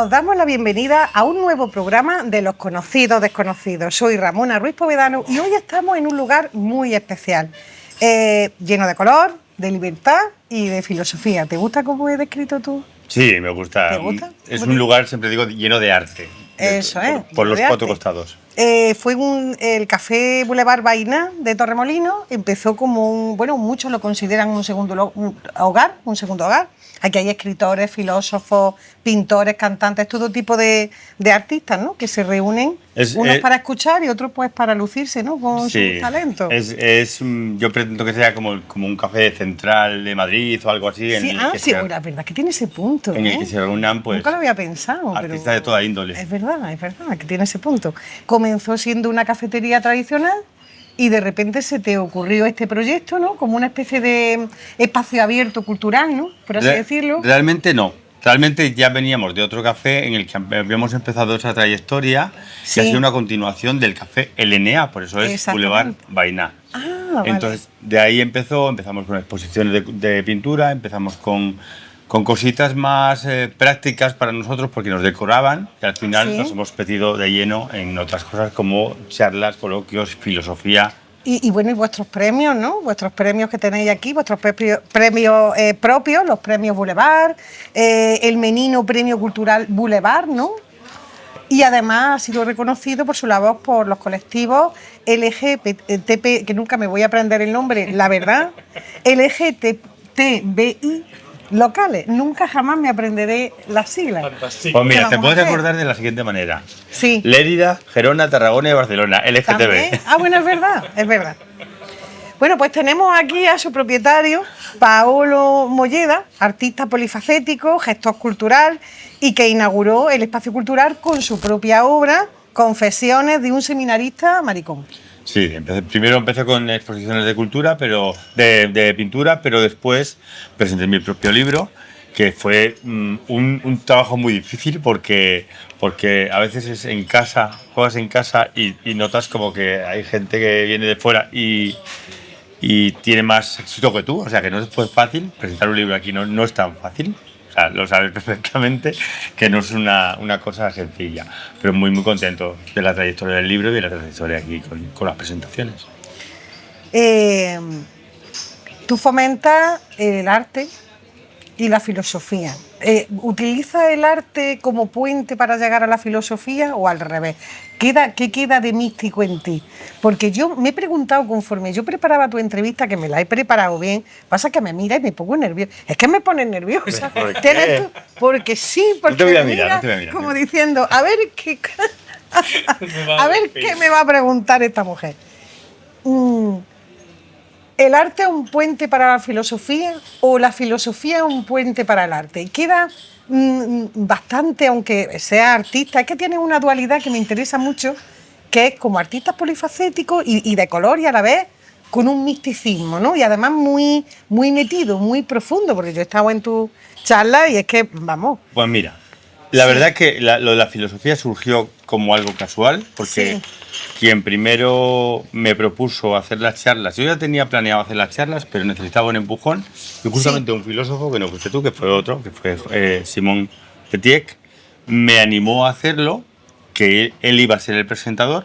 os damos la bienvenida a un nuevo programa de Los Conocidos Desconocidos. Soy Ramona Ruiz Povedano y hoy estamos en un lugar muy especial, lleno de color, de libertad y de filosofía. ¿Te gusta cómo he descrito tú? Sí, me gusta. ¿Te gusta? Es un lugar, siempre digo, lleno de arte. Eso es. Por los cuatro costados. Fue el Café Boulevard Bainá de Torremolinos. Empezó como muchos lo consideran un segundo hogar. Aquí hay escritores, filósofos, pintores, cantantes, todo tipo de artistas, ¿no? Que se reúnen, unos para escuchar y otros pues para lucirse, ¿no? Con sus talentos. Yo pretendo que sea como un café central de Madrid o algo así. Sí, la verdad que tiene ese punto. En el que se reúnan, pues. Nunca lo había pensado. Artistas pero de toda índole. Es verdad que tiene ese punto. Comenzó siendo una cafetería tradicional y de repente se te ocurrió este proyecto, ¿no? Como una especie de espacio abierto cultural, ¿no? Por así decirlo. Realmente no. Realmente ya veníamos de otro café en el que habíamos empezado esa trayectoria, que ha sido una continuación del café LNA, por eso es Boulevard Bainá. Entonces, de ahí empezamos con exposiciones de pintura, empezamos con cositas más prácticas para nosotros porque nos decoraban y al final nos hemos metido de lleno en otras cosas como charlas, coloquios, filosofía. Y vuestros premios, ¿no? Vuestros premios que tenéis aquí, vuestros premios propios, los premios Boulevard, el Menino Premio Cultural Boulevard, ¿no? Y además ha sido reconocido por su labor por los colectivos LGTB, que nunca me voy a aprender el nombre, la verdad, LGTBI locales. Nunca jamás me aprenderé las siglas. Pues mira, te puedes acordar de la siguiente manera. Sí. Lérida, Gerona, Tarragona y Barcelona, LGTB. ¿También? Bueno, es verdad. Bueno, pues tenemos aquí a su propietario, Paolo Molleda, artista polifacético, gestor cultural y que inauguró el espacio cultural con su propia obra, Confesiones de un seminarista maricón. Sí, primero empecé con exposiciones de cultura, de pintura, pero después presenté mi propio libro, que fue un trabajo muy difícil porque a veces es en casa, juegas en casa y notas como que hay gente que viene de fuera y tiene más éxito que tú, o sea que no fue fácil, presentar un libro aquí no es tan fácil. O sea, lo sabes perfectamente que no es una cosa sencilla, pero muy contento de la trayectoria del libro y de la trayectoria aquí con las presentaciones. Tú fomentas el arte y la filosofía. ¿Utiliza el arte como puente para llegar a la filosofía o al revés? ¿Qué queda de místico en ti? Porque yo me he preguntado conforme yo preparaba tu entrevista, que me la he preparado bien, pasa que me mira y me pongo nerviosa. Es que me pones nerviosa. ¿Por qué? Porque sí, porque no te voy a me mirar. Como diciendo, a ver qué me va a preguntar esta mujer. ¿El arte es un puente para la filosofía o la filosofía es un puente para el arte? Y queda bastante, aunque sea artista, es que tiene una dualidad que me interesa mucho, que es como artistas polifacéticos y de color y a la vez con un misticismo, ¿no? Y además muy metido, muy profundo, porque yo he estado en tu charla y es que, vamos... Pues mira, la verdad es que lo de la filosofía surgió como algo casual, porque quien primero me propuso hacer las charlas, yo ya tenía planeado hacer las charlas, pero necesitaba un empujón, y justamente un filósofo, que no fuiste tú, que fue otro, que fue Simón Petiek, me animó a hacerlo, que él iba a ser el presentador,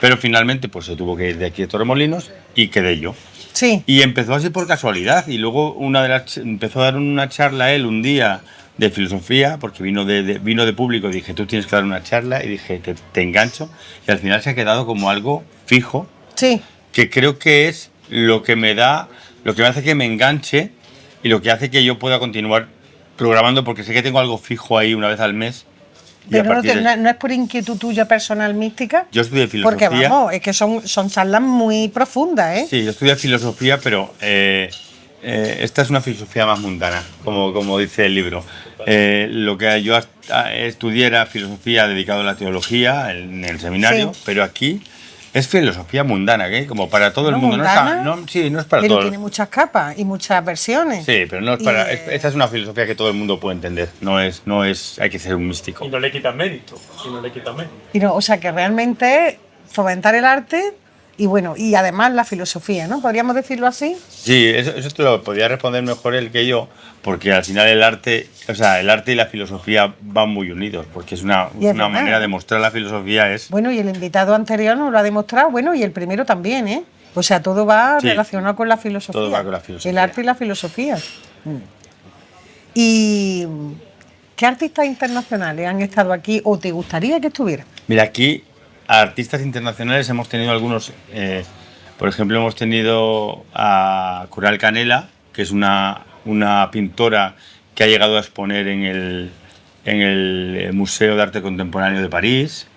pero finalmente pues se tuvo que ir de aquí a Torremolinos y quedé yo. Sí. Y empezó así por casualidad, y luego empezó a dar una charla él un día de filosofía, porque vino de público, y dije, tú tienes que dar una charla, y dije, te engancho, y al final se ha quedado como algo fijo, que creo que es lo que me hace que me enganche y lo que hace que yo pueda continuar programando, porque sé que tengo algo fijo ahí una vez al mes. Pero no es por inquietud tuya personal mística. Yo estudié filosofía. Porque vamos, es que son charlas muy profundas, ¿eh? Sí, yo estudié filosofía, pero esta es una filosofía más mundana, como dice el libro. Lo que yo estudié era filosofía dedicado a la teología en el seminario, pero aquí es filosofía mundana, ¿eh? Como para todo el mundo. Mundana, no es para pero todo. Tiene muchas capas y muchas versiones. Sí, pero no es para. Esta es una filosofía que todo el mundo puede entender. No es. Hay que ser un místico. Y no le quitan mérito. O sea que realmente fomentar el arte y bueno, y además la filosofía, ¿no? ¿Podríamos decirlo así? Sí, eso te lo podría responder mejor él que yo, porque al final el arte, o sea, el arte y la filosofía van muy unidos, porque es una Y es verdad, manera de ¿eh? mostrar la filosofía es... Bueno, y el invitado anterior nos lo ha demostrado, bueno, y el primero también, ¿eh? O sea, todo va Sí, relacionado con la filosofía. todo va con la filosofía. El arte y la filosofía. ¿Y qué artistas internacionales han estado aquí o te gustaría que estuvieran? Mira, aquí artistas internacionales hemos tenido algunos, por ejemplo, hemos tenido a Coral Canela, que es una pintora que ha llegado a exponer en el Museo de Arte Contemporáneo de París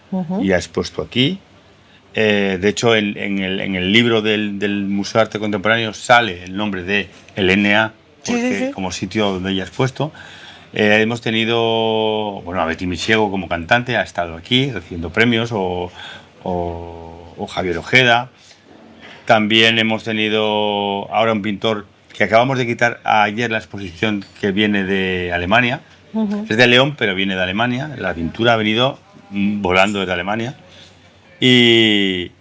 y ha expuesto aquí. De hecho, en el libro del Museo de Arte Contemporáneo sale el nombre de LNA, porque, Sí. como sitio donde ella ha expuesto. Hemos tenido, bueno, a Betty Michiego como cantante, ha estado aquí recibiendo premios, o Javier Ojeda. También hemos tenido ahora un pintor que acabamos de quitar ayer la exposición, que viene de Alemania. Es de León, pero viene de Alemania. La pintura ha venido volando desde Alemania. Y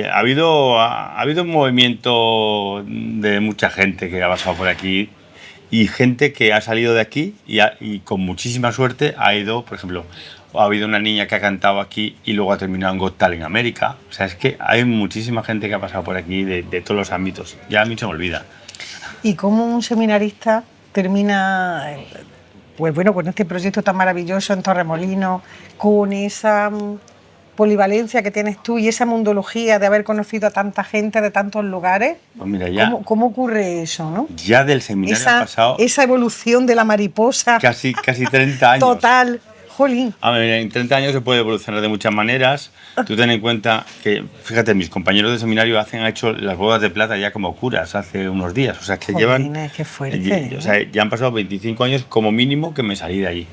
ha habido un movimiento de mucha gente que ha pasado por aquí y gente que ha salido de aquí y con muchísima suerte ha ido, por ejemplo, ha habido una niña que ha cantado aquí y luego ha terminado en Got Talent en América. O sea, es que hay muchísima gente que ha pasado por aquí de todos los ámbitos. Ya a mí se me olvida. ¿Y cómo un seminarista termina, pues bueno, con este proyecto tan maravilloso en Torremolinos, con esa polivalencia que tienes tú y esa mundología de haber conocido a tanta gente de tantos lugares? Pues mira, ya, ¿Cómo ocurre eso, no? ya del seminario han pasado Esa evolución de la mariposa casi 30 años. total. Jolín. A ver, en 30 años se puede evolucionar de muchas maneras. Tú ten en cuenta que, fíjate, mis compañeros de seminario han hecho las bodas de plata ya como curas hace unos días. O sea, que Jolines, qué fuerte, o sea, ya han pasado 25 años como mínimo que me salí de allí.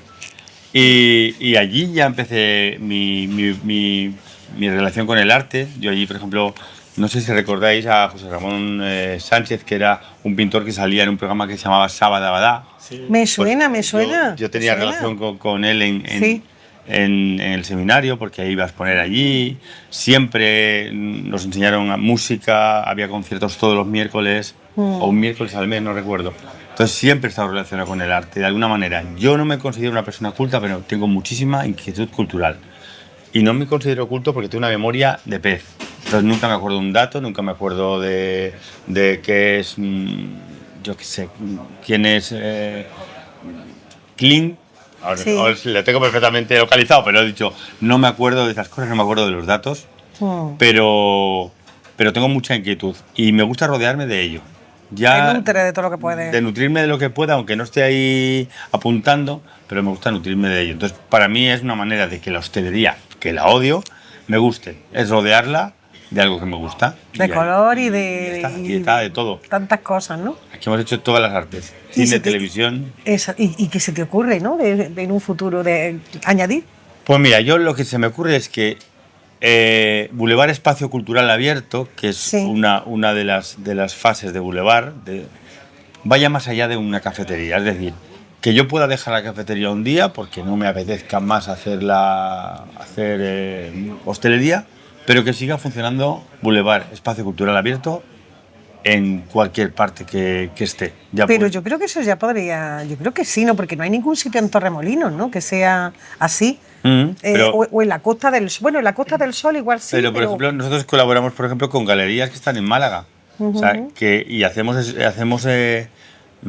Y allí ya empecé mi relación con el arte. Yo allí, por ejemplo, no sé si recordáis a José Ramón Sánchez, que era un pintor que salía en un programa que se llamaba Sabadabadá. Me suena, me suena. Yo tenía me suena. relación con él Sí. en el seminario, porque iba a exponer allí. Siempre nos enseñaron música, había conciertos todos los miércoles, o un miércoles al mes, no recuerdo. Entonces siempre he estado relacionado con el arte, de alguna manera. Yo no me considero una persona culta, pero tengo muchísima inquietud cultural. Y no me considero culto porque tengo una memoria de pez. Entonces nunca me acuerdo de un dato, nunca me acuerdo de qué es, yo qué sé, quién es Clint. Ahora sí, lo tengo perfectamente localizado, pero he dicho, no me acuerdo de esas cosas, no me acuerdo de los datos, pero tengo mucha inquietud y me gusta rodearme de ello. Te nutre de todo lo que puedes. De nutrirme de lo que pueda, aunque no esté ahí apuntando, pero me gusta nutrirme de ello. Entonces, para mí es una manera de que la hostelería, que la odio, me guste. Es rodearla de algo que me gusta. De color y está de todo. Tantas cosas, ¿no? Aquí hemos hecho todas las artes. Cine, televisión. Y que se te ocurre, ¿no? En un futuro de añadir. Pues mira, yo lo que se me ocurre es que Boulevard Espacio Cultural Abierto, que es una de las fases de Boulevard, vaya más allá de una cafetería. Es decir, que yo pueda dejar la cafetería un día porque no me apetezca más hacer hostelería, pero que siga funcionando Boulevard Espacio Cultural Abierto en cualquier parte que esté. Pero yo creo que eso ya podría, yo creo que sí, ¿no? Porque no hay ningún sitio en Torremolinos, ¿no? Que sea así. O en la Costa del Sol. Bueno, en la Costa del Sol igual sí. Pero, por ejemplo, nosotros colaboramos, por ejemplo, con galerías que están en Málaga. O sea, y hacemos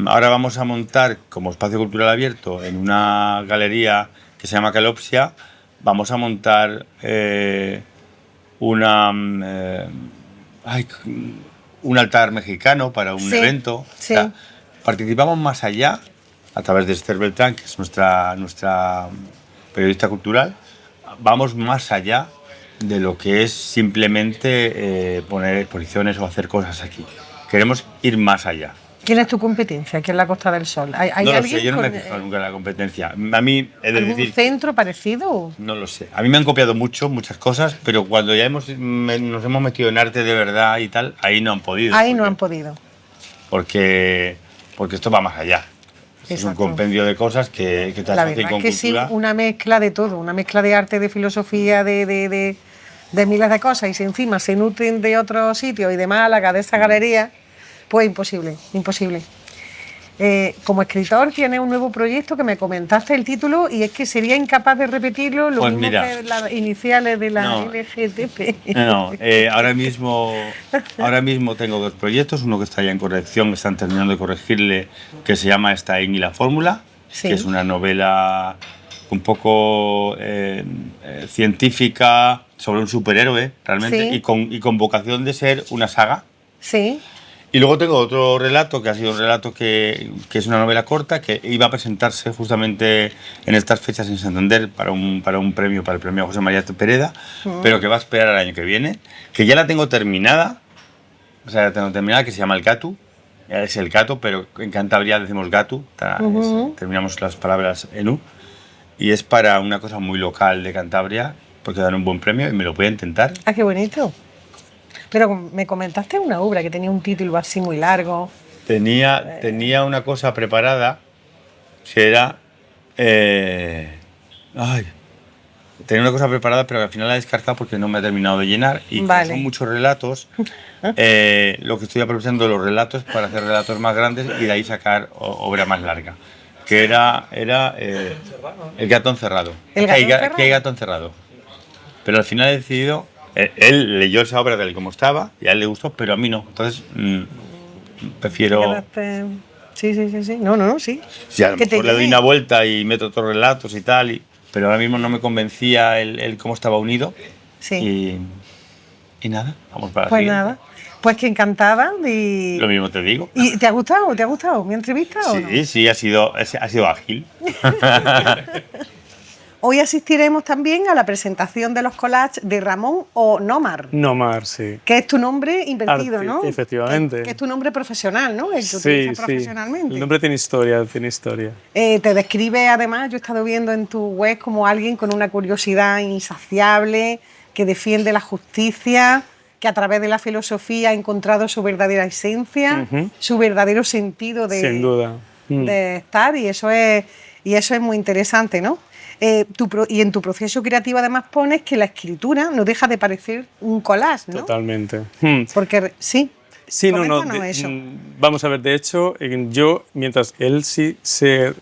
ahora vamos a montar como espacio cultural abierto en una galería que se llama Calopsia, vamos a montar un altar mexicano para un evento. O sea, participamos más allá a través de Esther Beltrán, que es nuestra periodista cultural. Vamos más allá de lo que es simplemente poner exposiciones o hacer cosas aquí. Queremos ir más allá. ¿Quién es tu competencia aquí en la Costa del Sol? ¿Hay no lo alguien sé, yo no me he fijado nunca en la competencia. A mí, he de ¿algún decir, centro parecido? no lo sé. A mí me han copiado muchas cosas, pero cuando ya nos hemos metido en arte de verdad y tal, ahí no han podido. Ahí no han podido. Porque esto va más allá. Es un compendio de cosas que te La asocian verdad con es que cultura. sí, una mezcla de todo, una mezcla de arte, de filosofía, de de miles de cosas y si encima se nutren de otros sitios y de Málaga, de esa galería, pues imposible, imposible. Como escritor tienes un nuevo proyecto que me comentaste el título y es que sería incapaz de repetirlo, lo Pues mismo mira, que las iniciales de la no, LGTB. ahora mismo tengo dos proyectos, uno que está ya en corrección, están terminando de corregirle, que se llama Stein y la fórmula, Sí. que es una novela un poco científica sobre un superhéroe, realmente, Sí. y con vocación de ser una saga. Sí, Y luego tengo otro relato, que ha sido un relato que es una novela corta, que iba a presentarse justamente en estas fechas en Santander para un premio, para el premio José María Pereda, pero que va a esperar al año que viene, que ya la tengo terminada, o sea, la tengo terminada, que se llama El Gatu, ya es El Gato, pero en Cantabria decimos Gatu, terminamos las palabras en U, y es para una cosa muy local de Cantabria, porque dan un buen premio y me lo voy a intentar. ah, qué bonito. Pero me comentaste una obra que tenía un título así muy largo. Tenía una cosa preparada que era... tenía una cosa preparada, pero al final la he descartado porque no me ha terminado de llenar. Y como Vale. son muchos relatos, lo que estoy aprovechando los relatos para hacer relatos más grandes y de ahí sacar obra más larga. Que era El gato encerrado. ¿El gato encerrado? ¿Qué hay gato encerrado? Pero al final he decidido... Él leyó esa obra tal y como estaba y a él le gustó, pero a mí no. Entonces prefiero... Quedaste- Sí, sí, sí, sí. No, sí. Si a lo Que te mejor le doy llene. una vuelta y meto otros relatos y tal, pero ahora mismo no me convencía el cómo estaba unido. Sí. Y nada, vamos para la Pues siguiente. nada. Pues que encantada. Lo mismo te digo. ¿Y te ha gustado? ¿Te ha gustado mi entrevista o no? Sí, ha sido ágil. Hoy asistiremos también a la presentación de los collages de Ramón O'Nomar, Nomar, sí. que es tu nombre invertido, Arte, ¿no? efectivamente. Que es tu nombre profesional, ¿no? El que Sí, utilizas sí. profesionalmente. El nombre tiene historia, tiene historia. Te describe además, yo he estado viendo en tu web como alguien con una curiosidad insaciable, que defiende la justicia, que a través de la filosofía ha encontrado su verdadera esencia, su verdadero sentido Sin duda. de estar, y eso es muy interesante, ¿no? Y en tu proceso creativo además pones que la escritura no deja de parecer un collage, ¿no? Totalmente. Porque sí. Sí, no. Coméntanos eso. Vamos a ver, de hecho, yo, mientras él sí se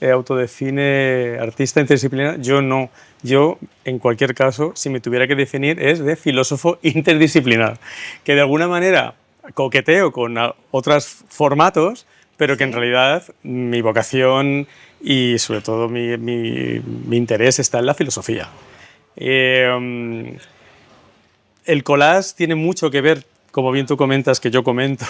autodefine artista interdisciplinar, yo no. Yo, en cualquier caso, si me tuviera que definir, es de filósofo interdisciplinar, que de alguna manera coqueteo con otros formatos, pero que en realidad mi vocación y sobre todo mi interés está en la filosofía. El collage tiene mucho que ver, como bien tú comentas, que yo comento,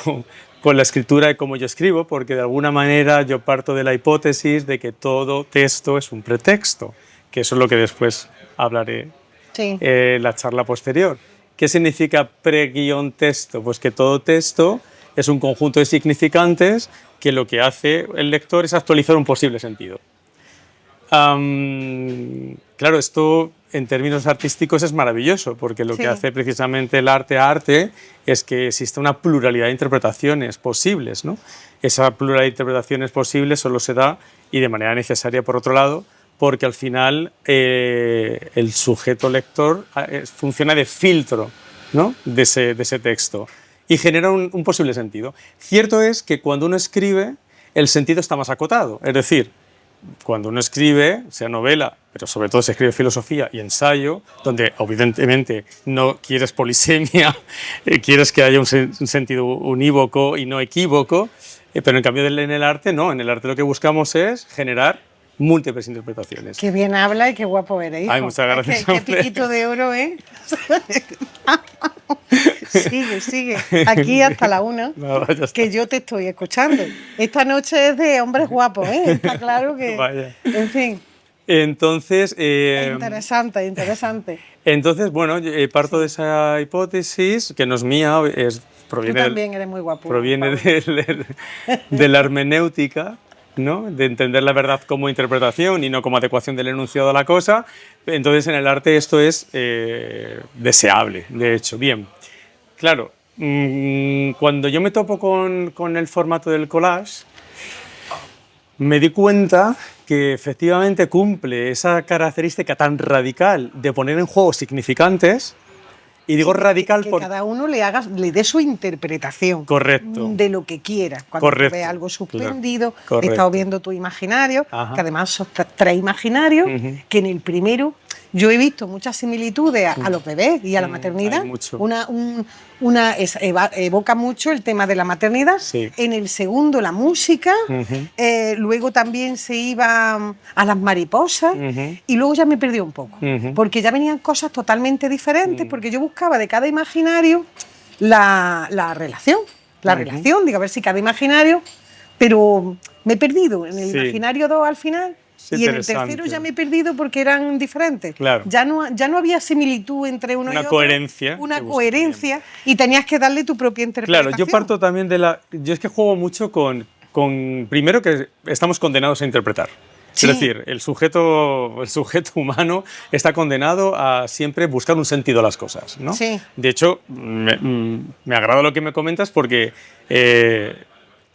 con la escritura y cómo yo escribo, porque de alguna manera yo parto de la hipótesis de que todo texto es un pretexto, que eso es lo que después hablaré Sí. en la charla posterior. ¿Qué significa pre-texto? Pues que todo texto es un conjunto de significantes que lo que hace el lector es actualizar un posible sentido. Claro, esto en términos artísticos es maravilloso, porque lo que hace precisamente el arte es que existe una pluralidad de interpretaciones posibles, ¿no? Esa pluralidad de interpretaciones posibles solo se da, y de manera necesaria por otro lado, porque al final el sujeto lector funciona de filtro, ¿no? de ese texto y genera un posible sentido. Cierto es que cuando uno escribe, el sentido está más acotado, es decir, cuando uno escribe, sea novela, pero sobre todo se escribe filosofía y ensayo, donde evidentemente no quieres polisemia, quieres que haya un sentido unívoco y no equívoco, pero en cambio en el arte no, en el arte lo que buscamos es generar múltiples interpretaciones. Qué bien habla y qué guapo eres, hijo. Ay, muchas gracias, Qué hombre. piquito de oro, ¿eh? Sigue. Aquí hasta la 1, Nada, ya está. que yo te estoy escuchando. Esta noche es de hombres guapos, ¿eh? Está claro que... Vaya. En fin, Entonces, interesante. entonces, bueno, parto de esa hipótesis, que no es mía, Tú proviene también eres muy guapo. proviene Pablo. de la hermenéutica, ¿no? De entender la verdad como interpretación y no como adecuación del enunciado a la cosa. Entonces, en el arte esto es deseable, de hecho. Bien, claro, cuando yo me topo con el formato del collage, me di cuenta que efectivamente cumple esa característica tan radical de poner en juego significantes, Y digo Sí, radical que porque... cada uno le dé su interpretación. Correcto. De lo que quiera. Cuando tú ves algo suspendido, Claro. he estado viendo tu imaginario, Ajá. que además son tres imaginarios, que en el primero yo he visto muchas similitudes a los bebés y a la maternidad. hay mucho. Evoca mucho el tema de la maternidad. Sí. En el segundo, la música. Luego también se iba a las mariposas. Y luego ya me perdí un poco. Porque ya venían cosas totalmente diferentes, porque yo buscaba de cada imaginario la relación. La relación, digo, a ver si cada imaginario. Pero me he perdido en el imaginario 2 al final. Y en el tercero ya me he perdido porque eran diferentes. Claro. Ya no había similitud entre uno y otro. Coherencia. Una coherencia. Y tenías que darle tu propia interpretación. Claro, yo parto también de la... Yo es que juego mucho con primero que estamos condenados a interpretar. Sí. Es decir, el sujeto humano está condenado a siempre buscar un sentido a las cosas, ¿no? Sí. De hecho, me agrada lo que me comentas porque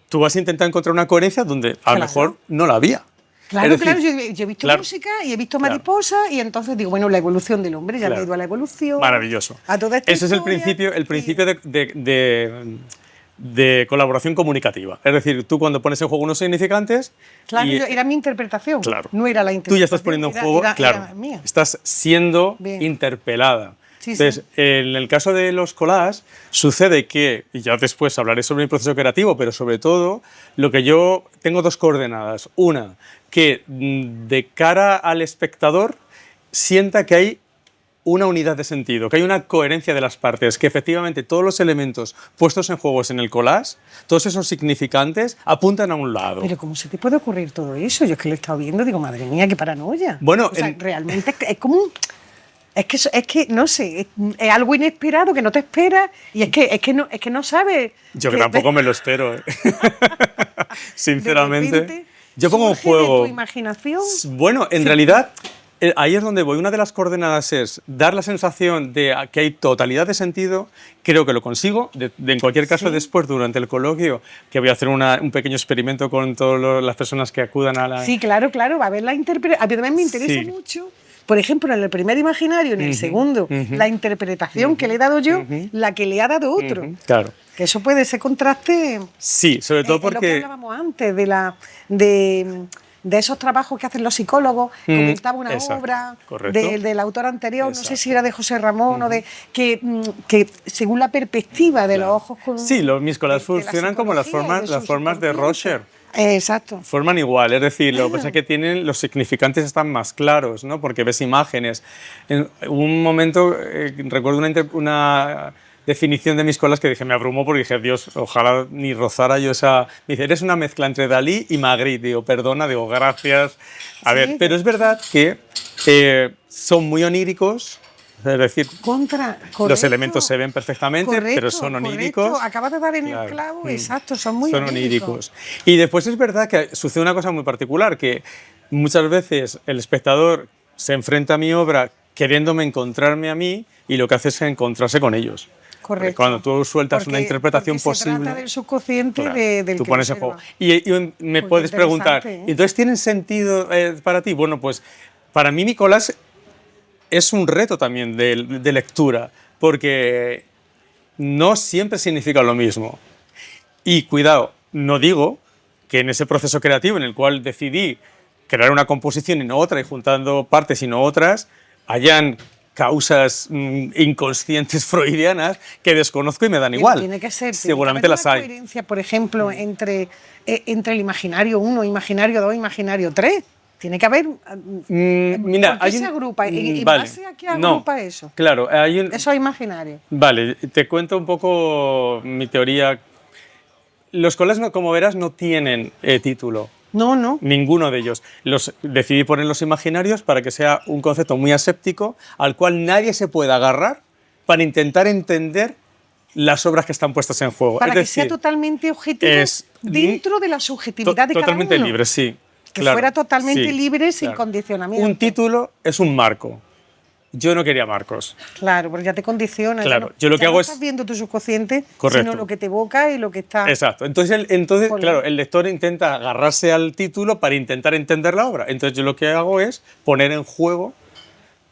tú vas a intentar encontrar una coherencia donde a lo mejor no la había. Claro, Es decir, yo he visto música y he visto mariposas y entonces digo, bueno, la evolución del hombre, ya me he ido a la evolución. Maravilloso. A toda esta Ese es el historia, principio de colaboración comunicativa. Es decir, tú cuando pones en juego unos significantes... Claro, era mi interpretación, claro, no era la interpretación. Tú ya estás poniendo en juego, claro, era mía. estás siendo Bien. interpelada. Sí, Entonces, en el caso de los collages, sucede que, y ya después hablaré sobre mi proceso creativo, pero sobre todo, lo que yo tengo dos coordenadas. Una, que de cara al espectador sienta que hay una unidad de sentido, que hay una coherencia de las partes, que efectivamente todos los elementos puestos en juegos en el collage, todos esos significantes, apuntan a un lado. Pero ¿cómo se te puede ocurrir todo eso? Yo es que lo he estado viendo, digo, madre mía, qué paranoia. Bueno, o sea, realmente es como un... Es que no sé, es algo inesperado que no te esperas y es que no sabes. Yo que tampoco me lo espero. Sinceramente. De repente, yo pongo en surge juego. de tu imaginación. Bueno, en realidad, ahí es donde voy. Una de las coordenadas es dar la sensación de que hay totalidad de sentido. Creo que lo consigo. En cualquier caso, después, durante el coloquio, que voy a hacer un pequeño experimento con todas las personas que acudan a la... Sí, claro, va a haber la interpretación. A mí también me interesa mucho. Por ejemplo, en el primer imaginario, en el segundo, la interpretación que le he dado yo, la que le ha dado otro. Claro. Que eso puede ser contraste. Sí, sobre todo porque... Es lo que hablábamos antes, de esos trabajos que hacen los psicólogos. Comentaba una obra del autor anterior, no sé si era de José Ramón o de... Que según la perspectiva de los ojos... Sí, mis collages funcionan como las formas de Roger. Exacto. Forman igual, es decir, lo que pasa es que los significantes están más claros, ¿no? Porque ves imágenes. En un momento recuerdo una definición de mis collages que dije, me abrumó porque dije, Dios, ojalá ni rozara yo esa... Me dice, eres una mezcla entre Dalí y Magritte. Digo, perdona, digo, gracias. A ver, pero es verdad que son muy oníricos. Es decir, los elementos se ven perfectamente, pero son oníricos. Acabas de dar en el clavo, exacto, son muy oníricos. Y después es verdad que sucede una cosa muy particular, que muchas veces el espectador se enfrenta a mi obra queriéndome encontrarme a mí y lo que hace es encontrarse con ellos. Correcto. Cuando tú sueltas una interpretación posible... Se trata del subconsciente del tú que pones en juego. Y me puedes preguntar, ¿entonces tienen sentido para ti? Bueno, pues para mí mi collage es un reto también de lectura, porque no siempre significa lo mismo. Y cuidado, no digo que en ese proceso creativo en el cual decidí crear una composición y no otra, y juntando partes y no otras, hayan causas inconscientes freudianas que desconozco y me dan igual. Tiene que ser. Seguramente las hay. Coherencia, por ejemplo, entre el imaginario 1, imaginario 2, imaginario 3. Tiene que haber... Mira, ¿por qué se agrupa? ¿Y base a qué agrupa eso? Claro, Eso es imaginario. Vale, te cuento un poco mi teoría. Los collages, como verás, no tienen título. No. Ninguno de ellos. Decidí poner los imaginarios para que sea un concepto muy aséptico al cual nadie se pueda agarrar para intentar entender las obras que están puestas en juego. Para que sea totalmente objetivo dentro de la subjetividad de cada uno. Totalmente libre, sí. Que fuera totalmente libre, sin condicionamiento. Un título es un marco. Yo no quería marcos. Claro, porque ya te condiciona. Claro, yo lo que hago es... No estás viendo tu subconsciente, correcto, sino lo que te evoca y lo que está... Exacto. Entonces claro, el lector intenta agarrarse al título para intentar entender la obra. Entonces yo lo que hago es poner en juego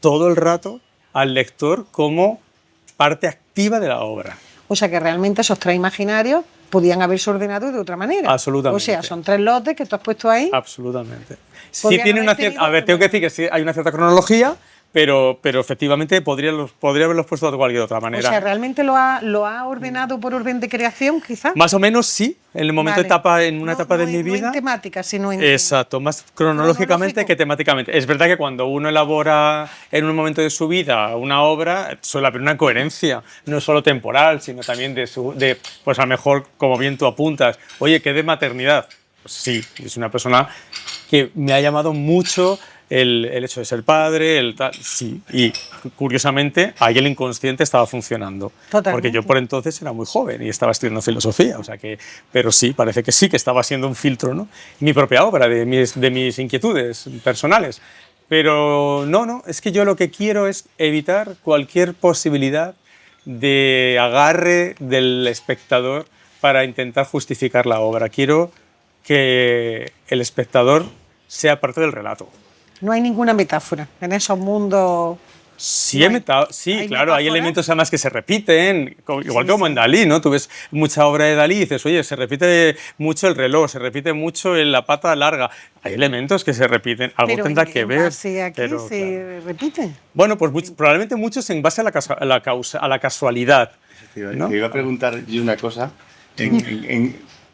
todo el rato al lector como parte activa de la obra. O sea que realmente esos 3 imaginarios podían haberse ordenado de otra manera. Absolutamente. O sea, son 3 lotes que tú has puesto ahí. Absolutamente. Sí Podrían tiene una haber cierta... tenido- A ver, tengo que decir que sí hay una cierta cronología, pero efectivamente podría haberlos puesto de cualquier otra O manera. sea, ¿realmente lo ha ordenado por orden de creación, quizás? Más o menos sí, en el momento Vale. en una No- etapa de no mi en- no vida. en temática, sino en... Exacto, más cronológicamente Cronológico. que temáticamente. Es verdad que cuando uno elabora en un momento de su vida una obra, suele haber una coherencia, no solo temporal, sino también pues a lo mejor, como bien tú apuntas, oye, ¿qué de maternidad? Pues sí, es una persona que me ha llamado mucho el hecho de ser padre, sí, y curiosamente ahí el inconsciente estaba funcionando. Totalmente. Porque yo por entonces era muy joven y estaba estudiando filosofía, o sea que, pero sí, parece que sí, que estaba siendo un filtro, ¿no? Mi propia obra, de mis inquietudes personales. Pero no, es que yo lo que quiero es evitar cualquier posibilidad de agarre del espectador para intentar justificar la obra. Quiero que el espectador sea parte del relato. No hay ninguna metáfora en esos mundos. Sí, No hay- sí, ¿hay claro, hay metáforas? elementos además que se repiten, igual Sí, como en Dalí, ¿no? Tú ves mucha obra de Dalí y dices, oye, se repite mucho el reloj, se repite mucho la pata larga. Hay elementos que se repiten, algo Pero tendrá en- que en ver. base a qué pero, se claro. repiten. Bueno, pues probablemente muchos en base a la casualidad. ¿no? Te iba a preguntar yo una cosa.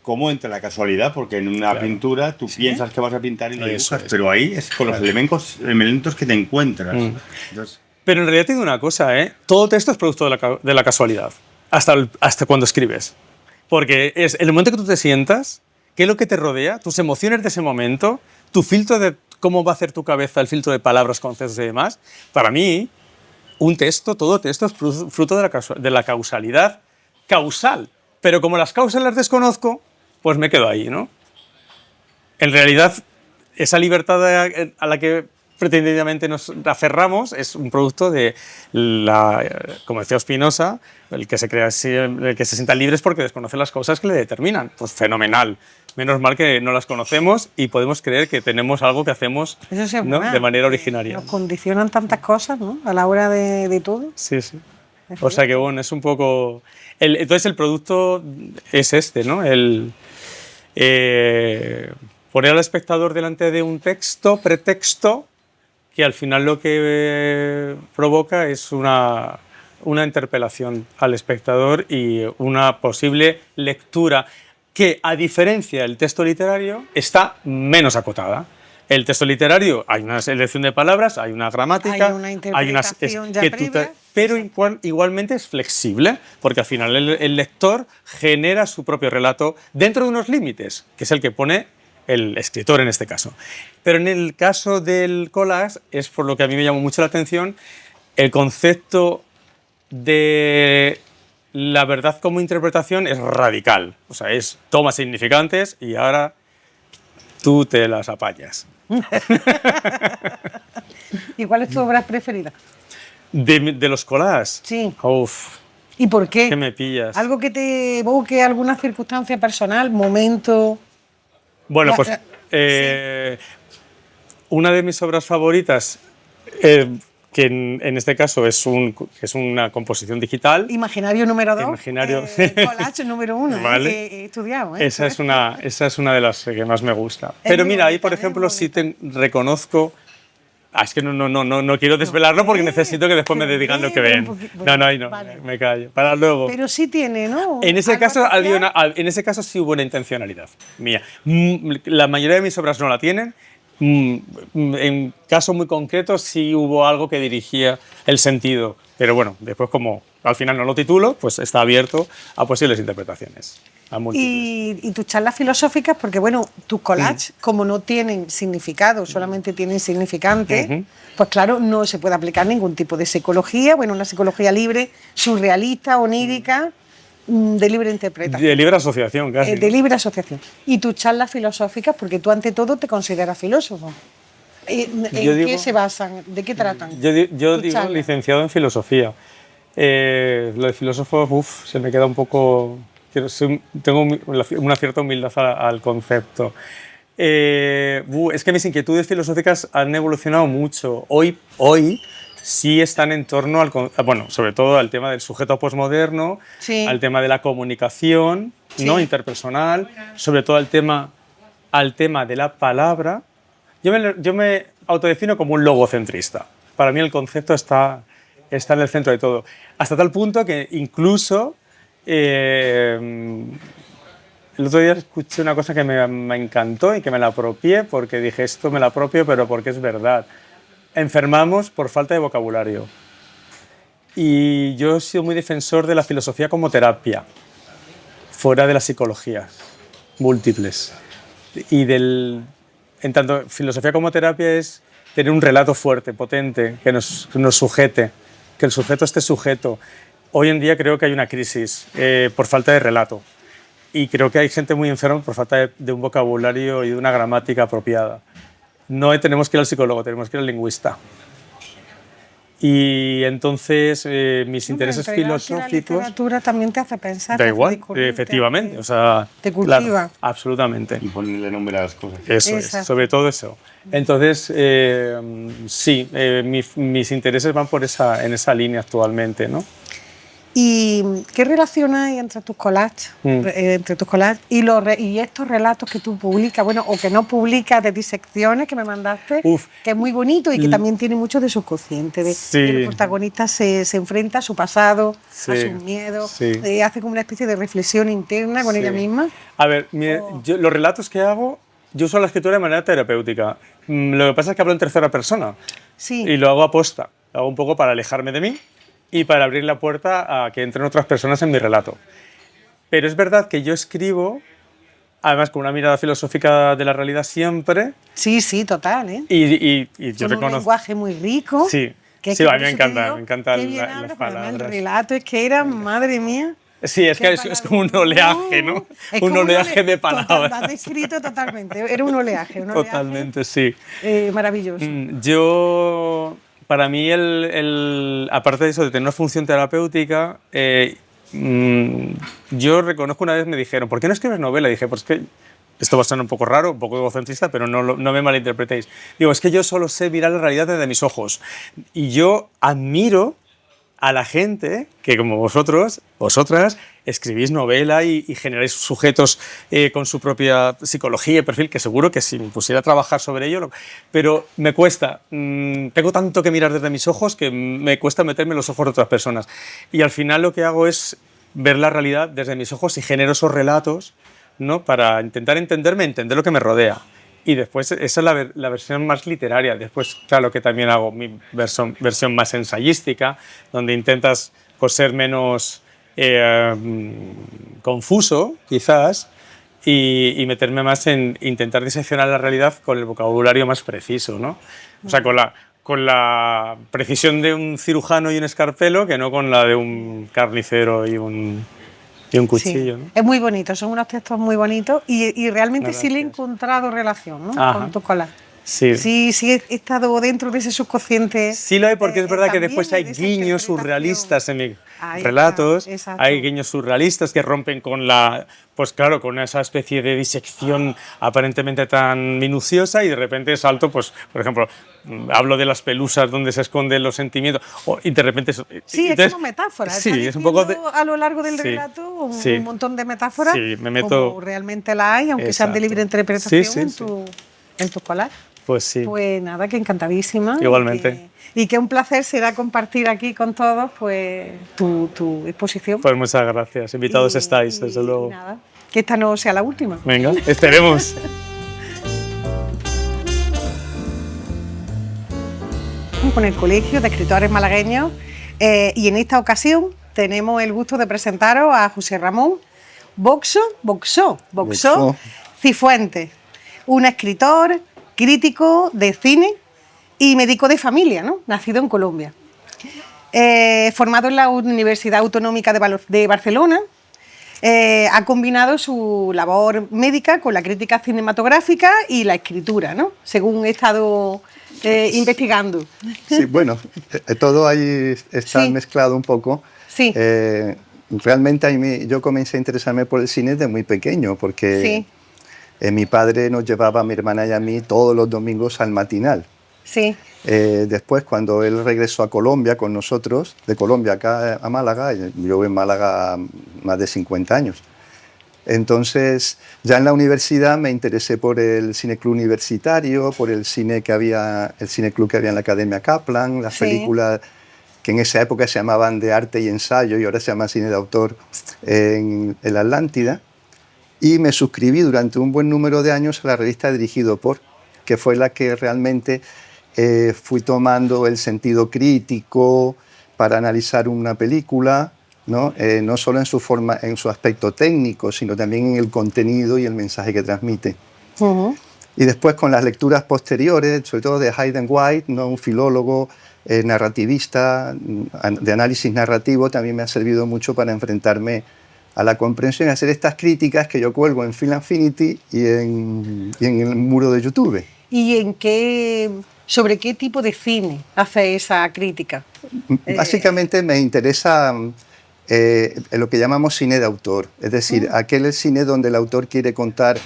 ¿Cómo entra la casualidad? Porque en una pintura tú piensas que vas a pintar y lo Eso dibujas, es. pero ahí es con los elementos que te encuentras. Entonces, Pero en realidad te digo una cosa, ¿eh? Todo texto es producto de la casualidad, hasta cuando escribes. Porque es el momento que tú te sientas, qué es lo que te rodea, tus emociones de ese momento, tu filtro de cómo va a hacer tu cabeza, el filtro de palabras, conceptos y demás. Para mí, todo texto es fruto de la causalidad causal. Pero como las causas las desconozco, pues me quedo ahí, ¿no? En realidad, esa libertad a la que pretendidamente nos aferramos es un producto de como decía Spinoza, el que se sientan libres porque desconoce las causas que le determinan. Pues fenomenal. Menos mal que no las conocemos y podemos creer que tenemos algo que hacemos, Eso sí es ¿no? verdad, de manera que originaria. Nos condicionan tantas cosas, ¿no? A la hora de todo. Sí, sí. O sea que bueno, es un poco... entonces el producto es este, ¿no? Poner al espectador delante de un pretexto, que al final lo que provoca es una interpelación al espectador y una posible lectura que, a diferencia del texto literario, está menos acotada. El texto literario, hay una selección de palabras, hay una gramática, Hay una interpretación ya previa. pero igualmente es flexible, porque al final el lector genera su propio relato dentro de unos límites, que es el que pone el escritor en este caso. Pero en el caso del collage, es por lo que a mí me llamó mucho la atención, el concepto de la verdad como interpretación es radical. O sea, es toma significantes y ahora tú te las apañas. ¿Y cuál es tu obra preferida? De los collages. Sí. Uf, ¿Y por qué? que me pillas. Algo que te evoque alguna circunstancia personal, momento. Bueno, La- pues una de mis obras favoritas, que en este caso es una composición digital. Imaginario número 2. Imaginario. Collage número 1. Vale. He estudiado. Esa es una de las que más me gusta. Pero muy mira, ahí bonita, por es ejemplo muy sí te reconozco. Es que no quiero desvelarlo porque necesito que después me digan lo que ven. No, ahí no, vale. me callo. Para luego. Pero sí tiene, ¿no? En ese, Algo caso, especial. en ese caso sí hubo una intencionalidad mía. La mayoría de mis obras no la tienen. En casos muy concretos sí hubo algo que dirigía el sentido. Pero bueno, después como al final no lo titulo, pues está abierto a posibles interpretaciones. A múltiples. Y tus charlas filosóficas, porque bueno, tus collages, como no tienen significado, solamente tienen significante, pues claro, no se puede aplicar ningún tipo de psicología, bueno, una psicología libre, surrealista, onírica, de libre interpretación. De libre asociación, casi. De libre asociación. Y tus charlas filosóficas, porque tú ante todo te consideras filósofo. ¿En qué se basan? ¿De qué tratan? Yo tus digo charlas? licenciado en filosofía. Lo de filósofo, se me queda un poco... Tengo una cierta humildad al concepto. Es que mis inquietudes filosóficas han evolucionado mucho. Hoy sí están en torno bueno, sobre todo al tema del sujeto posmoderno, Sí. al tema de la comunicación, ¿no? Sí. Interpersonal, sobre todo al tema de la palabra. Yo me autodefino como un logocentrista. Para mí el concepto está en el centro de todo. Hasta tal punto que incluso el otro día escuché una cosa que me encantó y que me la apropié porque dije, esto me la apropio, pero porque es verdad. Enfermamos por falta de vocabulario. Y yo he sido muy defensor de la filosofía como terapia, fuera de las psicologías múltiples. En tanto, filosofía como terapia es tener un relato fuerte, potente, que nos sujete, que el sujeto esté sujeto. Hoy en día creo que hay una crisis por falta de relato. Y creo que hay gente muy enferma por falta de un vocabulario y de una gramática apropiada. No tenemos que ir al psicólogo, tenemos que ir al lingüista. Y entonces mis intereses filosóficos... La literatura también te hace pensar. Da igual, efectivamente. O sea, te cultiva. Claro, absolutamente. Y ponerle nombre a las cosas. Eso es, sobre todo eso. Entonces, sí, mis intereses van en esa línea actualmente, ¿no? ¿Y qué relación hay entre tus collages, y estos relatos que tú publicas, bueno, o que no publicas, de disecciones que me mandaste, que es muy bonito y que también tiene mucho de subconsciente, Sí. el protagonista se enfrenta a su pasado, Sí. a sus miedos, Sí. hace como una especie de reflexión interna con ella misma? A ver, los relatos que hago, yo uso la escritura de manera terapéutica. Lo que pasa es que hablo en tercera persona. Sí. Y lo hago aposta. Lo hago un poco para alejarme de mí y para abrir la puerta a que entren otras personas en mi relato. Pero es verdad que yo escribo, además con una mirada filosófica de la realidad siempre. Sí, sí, total, ¿eh? Y yo con reconozco... un lenguaje muy rico. Sí, que sí, a mí me encanta qué bien hablas, las pero además palabras. el relato es que era, madre mía. Sí, es que es como un oleaje, ¿no? Es Un como oleaje de palabras. Lo has descrito totalmente, era un oleaje. Totalmente, sí. Maravilloso. Para mí, aparte de eso, de tener una función terapéutica, yo reconozco, una vez me dijeron, ¿por qué no escribes novela? Y dije, pues que esto va a sonar un poco raro, un poco egocentrista, pero no me malinterpretéis. Digo, es que yo solo sé mirar la realidad desde mis ojos. Y yo admiro a la gente que, como vosotras, escribís novela y generáis sujetos con su propia psicología y perfil, que seguro que si me pusiera a trabajar sobre ello, pero me cuesta. Tengo tanto que mirar desde mis ojos que me cuesta meterme en los ojos de otras personas. Y al final lo que hago es ver la realidad desde mis ojos y genero esos relatos, ¿no? Para intentar entenderme, entender lo que me rodea. Y después, esa es la versión más literaria. Después, claro que también hago mi versión más ensayística, donde intentas pues, ser menos confuso, quizás, y meterme más en intentar diseccionar la realidad con el vocabulario más preciso, ¿no? O sea, con la precisión de un cirujano y un escarpelo, que no con la de un carnicero y un cuchillo, sí. ¿no? Es muy bonito, son unos textos muy bonitos y realmente sí le he encontrado relación, ¿no? Con tu collage. Sí. Sí, he estado dentro de ese subconsciente. Sí lo hay, porque es verdad que después hay guiños surrealistas en mis relatos, hay guiños surrealistas que rompen con pues claro, con esa especie de disección aparentemente tan minuciosa y de repente salto, pues, por ejemplo, hablo de las pelusas donde se esconden los sentimientos y de repente... Sí, entonces, es como metáfora. Sí, es un poco a lo largo del relato un montón de metáforas, me meto, como realmente la hay, aunque sean de libre interpretación en tu collage. Pues sí. Pues nada, que encantadísima. Igualmente. Y que un placer será compartir aquí con todos pues tu exposición. Pues muchas gracias, invitados estáis, desde luego. Y nada, que esta no sea la última. Venga, esperemos. Con el Colegio de Escritores Malagueños y en esta ocasión tenemos el gusto de presentaros a José Ramón Boxó Cifuentes, un escritor, crítico de cine y médico de familia, ¿no? Nacido en Colombia. Formado en la Universidad Autonómica de Barcelona, ha combinado su labor médica con la crítica cinematográfica y la escritura, ¿no? Según he estado investigando. Sí, bueno, todo ahí está mezclado un poco. Sí. Realmente yo comencé a interesarme por el cine desde muy pequeño, porque mi padre nos llevaba a mi hermana y a mí todos los domingos al matinal. Sí. Después, cuando él regresó a Colombia con nosotros, de Colombia acá a Málaga, yo en Málaga más de 50 años. Entonces, ya en la universidad me interesé por el cineclub universitario, por el cineclub que había en la Academia Kaplan, las películas que en esa época se llamaban de arte y ensayo y ahora se llama cine de autor en la Atlántida. Y me suscribí durante un buen número de años a la revista Dirigido por, que fue la que realmente fui tomando el sentido crítico para analizar una película, ¿no? No solo en su aspecto técnico, sino también en el contenido y el mensaje que transmite. Y después con las lecturas posteriores, sobre todo de Hayden White, ¿no? Un filólogo narrativista, de análisis narrativo, también me ha servido mucho para enfrentarme a la comprensión y hacer estas críticas que yo cuelgo en Film Affinity y en el muro de YouTube. ¿Y sobre qué tipo de cine hace esa crítica? Básicamente me interesa lo que llamamos cine de autor, es decir, aquel cine donde el autor quiere contar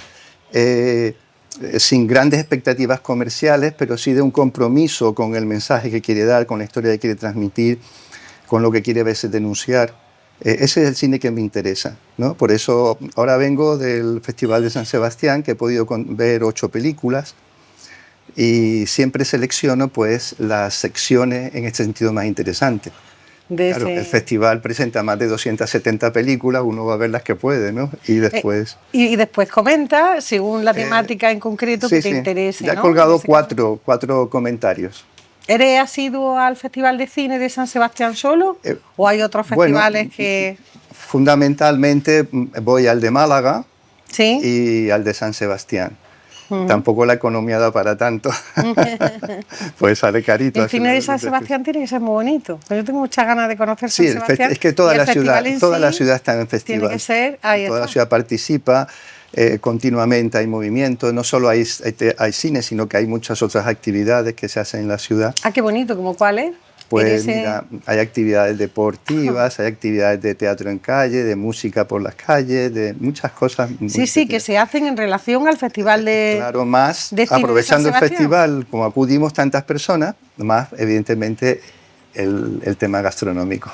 sin grandes expectativas comerciales, pero sí de un compromiso con el mensaje que quiere dar, con la historia que quiere transmitir, con lo que quiere a veces denunciar. Ese es el cine que me interesa, ¿no? Por eso ahora vengo del Festival de San Sebastián, que he podido ver 8 películas, y siempre selecciono pues las secciones en este sentido más interesantes. Claro, el festival presenta más de 270 películas, uno va a ver las que puede, ¿no? Y después... y después comenta, según la temática en concreto que te interese, ya ¿no? He colgado cuatro comentarios. ¿Eres asiduo al Festival de Cine de San Sebastián solo? ¿O hay otros festivales que...? Fundamentalmente voy al de Málaga ¿Sí? y al de San Sebastián. Tampoco la economía da para tanto, pues sale carito. El cine de San Sebastián tiene que ser muy bonito. Yo tengo muchas ganas de conocer San Sebastián. Es que toda la ciudad está en festival. Tiene que ser, toda la ciudad participa, continuamente hay movimiento, no solo hay cine, sino que hay muchas otras actividades que se hacen en la ciudad. Ah, qué bonito, ¿como cuáles? Pues mira, hay actividades deportivas, hay actividades de teatro en calle, de música por las calles, de muchas cosas. Sí, que se hacen en relación al festival de... Claro, más de aprovechando el festival, como acudimos tantas personas, más evidentemente el tema gastronómico.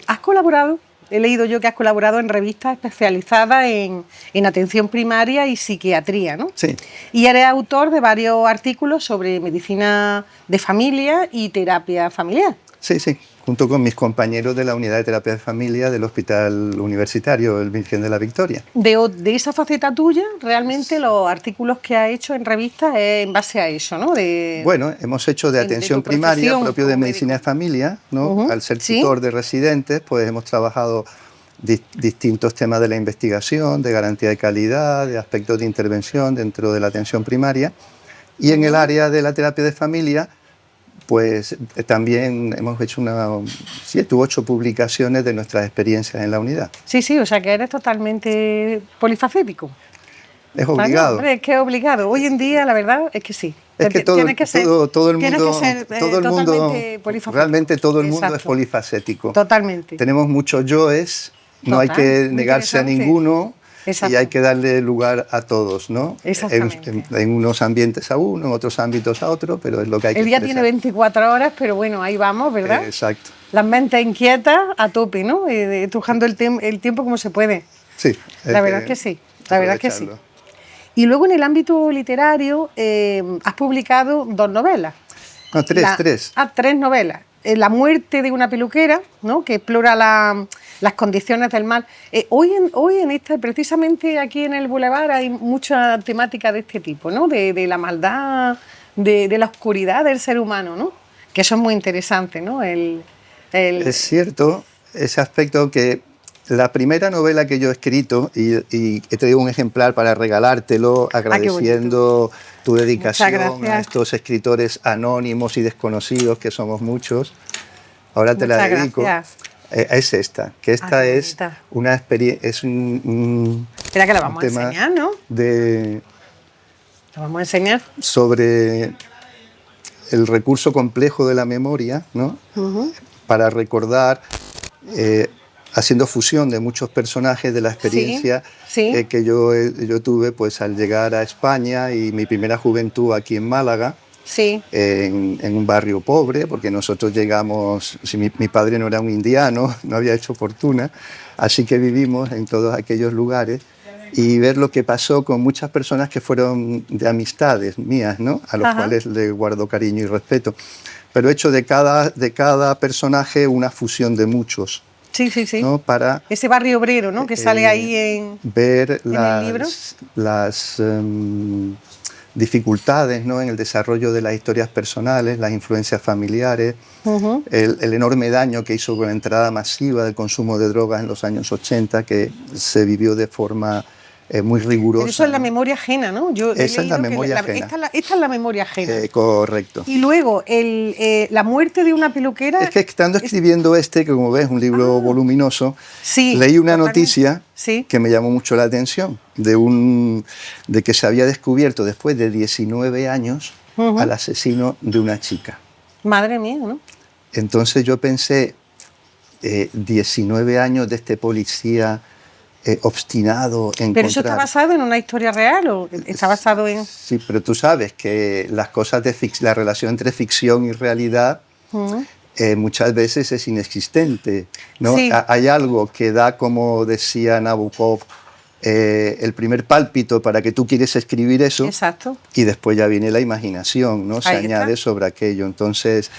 ¿Has colaborado? He leído yo que has colaborado en revistas especializadas en atención primaria y psiquiatría, ¿no? Sí. Y eres autor de varios artículos sobre medicina de familia y terapia familiar. Sí, junto con mis compañeros de la unidad de terapia de familia del Hospital Universitario, el Virgen de la Victoria. De esa faceta tuya, realmente los artículos que has hecho en revistas es en base a eso, ¿no? Bueno, hemos hecho de atención primaria, propio de medicina de familia, ¿no? Al ser tutor de residentes, pues hemos trabajado distintos temas de la investigación, de garantía de calidad, de aspectos de intervención dentro de la atención primaria. Y en el área de la terapia de familia, pues también hemos hecho 7 u 8 publicaciones de nuestras experiencias en la unidad. Sí, o sea que eres totalmente polifacético. Es obligado. Hombre, es que es obligado. Hoy en día, la verdad, es que sí. Es que todo el mundo, realmente todo el mundo es polifacético. Totalmente. Tenemos muchos yoes, no hay que negarse a ninguno. Exacto. Y hay que darle lugar a todos, ¿no? Exactamente. En unos ambientes a uno, en otros ámbitos a otro, pero es lo que hay que expresar. El día tiene 24 horas, pero bueno, ahí vamos, ¿verdad? Exacto. Las mentes inquietas a tope, ¿no? Trujando el tiempo como se puede. Sí. La verdad es que sí, la verdad es que sí. Y luego en el ámbito literario has publicado 2 novelas. No, 3. 3 novelas. La muerte de una peluquera, ¿no? Que explora las condiciones del mal. Hoy precisamente aquí en el Boulevard hay mucha temática de este tipo, ¿no? De la maldad, de la oscuridad del ser humano, ¿no? Que eso es muy interesante, ¿no? Es cierto ese aspecto que la primera novela que yo he escrito, y he traído un ejemplar para regalártelo, agradeciendo tu dedicación a estos escritores anónimos y desconocidos que somos muchos. Ahora te la dedico. Es esta, que esta es una experiencia, es Espera que la vamos a enseñar, ¿no? La vamos a enseñar. Sobre el recurso complejo de la memoria, ¿no? Para recordar, haciendo fusión de muchos personajes de la experiencia que yo tuve pues, al llegar a España y mi primera juventud aquí en Málaga, Sí. en un barrio pobre, porque nosotros llegamos, si mi padre no era un indiano, no había hecho fortuna, así que vivimos en todos aquellos lugares y ver lo que pasó con muchas personas que fueron de amistades mías, ¿no? A los Ajá. cuales le guardo cariño y respeto. Pero he hecho de cada personaje una fusión de muchos, Sí, sí, sí. ¿no? Para Ese barrio obrero, ¿no? Que sale ahí ver en el libro. las dificultades, ¿no? En el desarrollo de las historias personales, las influencias familiares, Ujú. el enorme daño que hizo con la entrada masiva del consumo de drogas en los años 80, que se vivió de forma muy rigurosa. Pero eso es la ¿no? memoria ajena, ¿no? Yo he Esa es la leído que memoria ajena. esta es la memoria ajena. Correcto. Y luego, la muerte de una peluquera... Es que estando escribiendo que como ves es un libro voluminoso, Sí, leí una totalmente. noticia Sí. que me llamó mucho la atención, de que se había descubierto después de 19 años al asesino de una chica. Madre mía, ¿no? Entonces yo pensé, 19 años de este policía obstinado en ¿Pero eso está basado en una historia real o está basado en...? Sí, pero tú sabes que las cosas la relación entre ficción y realidad muchas veces es inexistente, ¿no? Sí. Hay algo que da, como decía Nabokov, el primer pálpito para que tú quieres escribir eso. Exacto. Y después ya viene la imaginación, ¿no? Se Ahí añade está. sobre aquello. Entonces,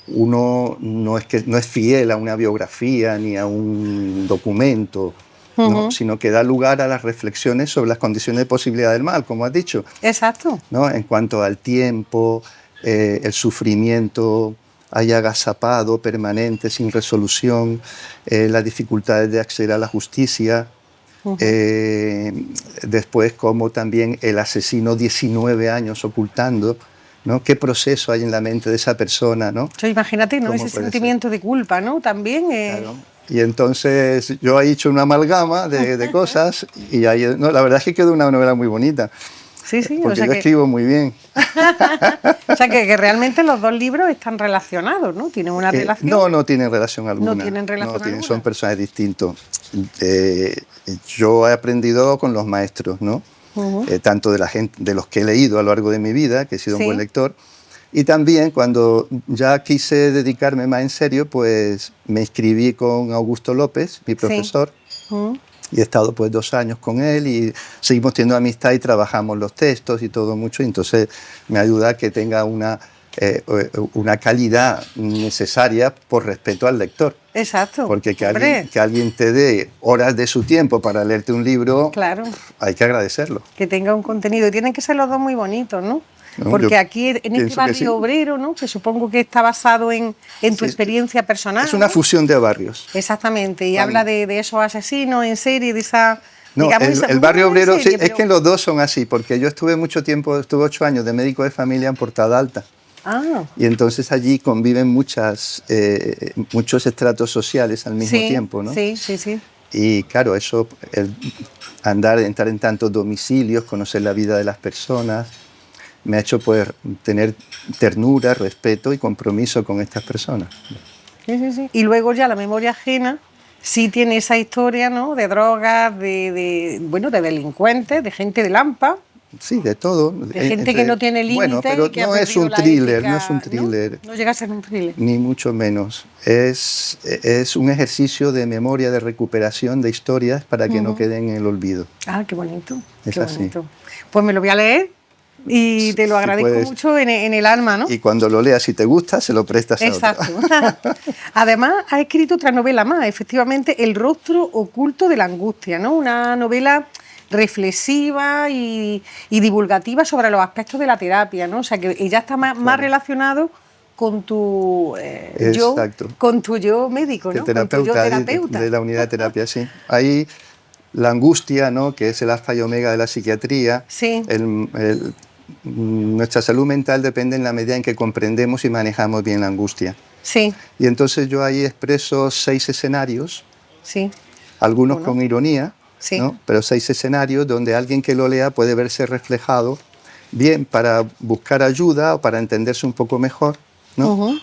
uno no es fiel a una biografía ni a un documento, ¿no? Sino que da lugar a las reflexiones sobre las condiciones de posibilidad del mal, como has dicho. Exacto. ¿No? En cuanto al tiempo, el sufrimiento hay agazapado, permanente, sin resolución, las dificultades de acceder a la justicia. Después, como también el asesino 19 años ocultando, ¿no? ¿Qué proceso hay en la mente de esa persona? ¿no? Imagínate, ¿no? ¿Cómo Ese puede sentimiento de culpa, ¿no? También. Claro. Y entonces yo he hecho una amalgama de cosas y ahí, no, la verdad es que quedó una novela muy bonita. Sí, sí. Porque yo escribo muy bien. O sea, que realmente los dos libros están relacionados, ¿no? Tienen una relación. No tienen relación alguna. No tienen relación alguna. Son personajes distintos. Yo he aprendido con los maestros, ¿no? Tanto de la gente, de los que he leído a lo largo de mi vida, que he sido un buen lector, y también cuando ya quise dedicarme más en serio, pues me inscribí con Augusto López, mi profesor, y he estado pues 2 años con él y seguimos teniendo amistad y trabajamos los textos y todo mucho, y entonces me ayuda a que tenga una calidad necesaria por respeto al lector. Exacto. Porque que alguien te dé horas de su tiempo para leerte un libro, claro, hay que agradecerlo. Que tenga un contenido. Y tienen que ser los dos muy bonitos, ¿no? Porque aquí en este barrio obrero, ¿no? Que supongo que está basado en tu experiencia personal. Es una fusión de barrios. Exactamente. Y habla de esos asesinos en serie, de esa... No, digamos, el barrio obrero, serie, sí, pero... es que los dos son así, porque yo estuve 8 años de médico de familia en Portada Alta. Y entonces allí conviven muchos estratos sociales al mismo tiempo, ¿no? Sí, sí, sí. Y claro, eso, entrar en tantos domicilios, conocer la vida de las personas, me ha hecho poder tener ternura, respeto y compromiso con estas personas. Sí, sí, sí. Y luego ya la memoria ajena sí tiene esa historia, ¿no? De drogas, de delincuentes, de gente de Lampa. Sí, de todo. De gente que no tiene límites. Bueno, pero que no es un thriller, no es un thriller. No llega a ser un thriller. Ni mucho menos. Es un ejercicio de memoria, de recuperación de historias para que no queden en el olvido. Ah, qué bonito. Es qué así. bonito. Pues me lo voy a leer y te lo agradezco mucho en el alma, ¿no? Y cuando lo leas, si te gusta, se lo prestas a otro. Exacto. Además, ha escrito otra novela más, efectivamente, El rostro oculto de la angustia, ¿no? Una novela reflexiva y divulgativa sobre los aspectos de la terapia, ¿no? O sea, que ya está más relacionado con tu yo médico, ¿no? Terapeuta, con tu yo terapeuta. De la unidad de terapia, sí. Ahí la angustia, ¿no? Que es el alfa y omega de la psiquiatría. Sí. Nuestra salud mental depende en la medida en que comprendemos y manejamos bien la angustia. Sí. Y entonces yo ahí expreso 6 escenarios, sí. algunos con ironía, sí. ¿no? Pero 6 escenarios donde alguien que lo lea puede verse reflejado, bien para buscar ayuda o para entenderse un poco mejor, ¿no?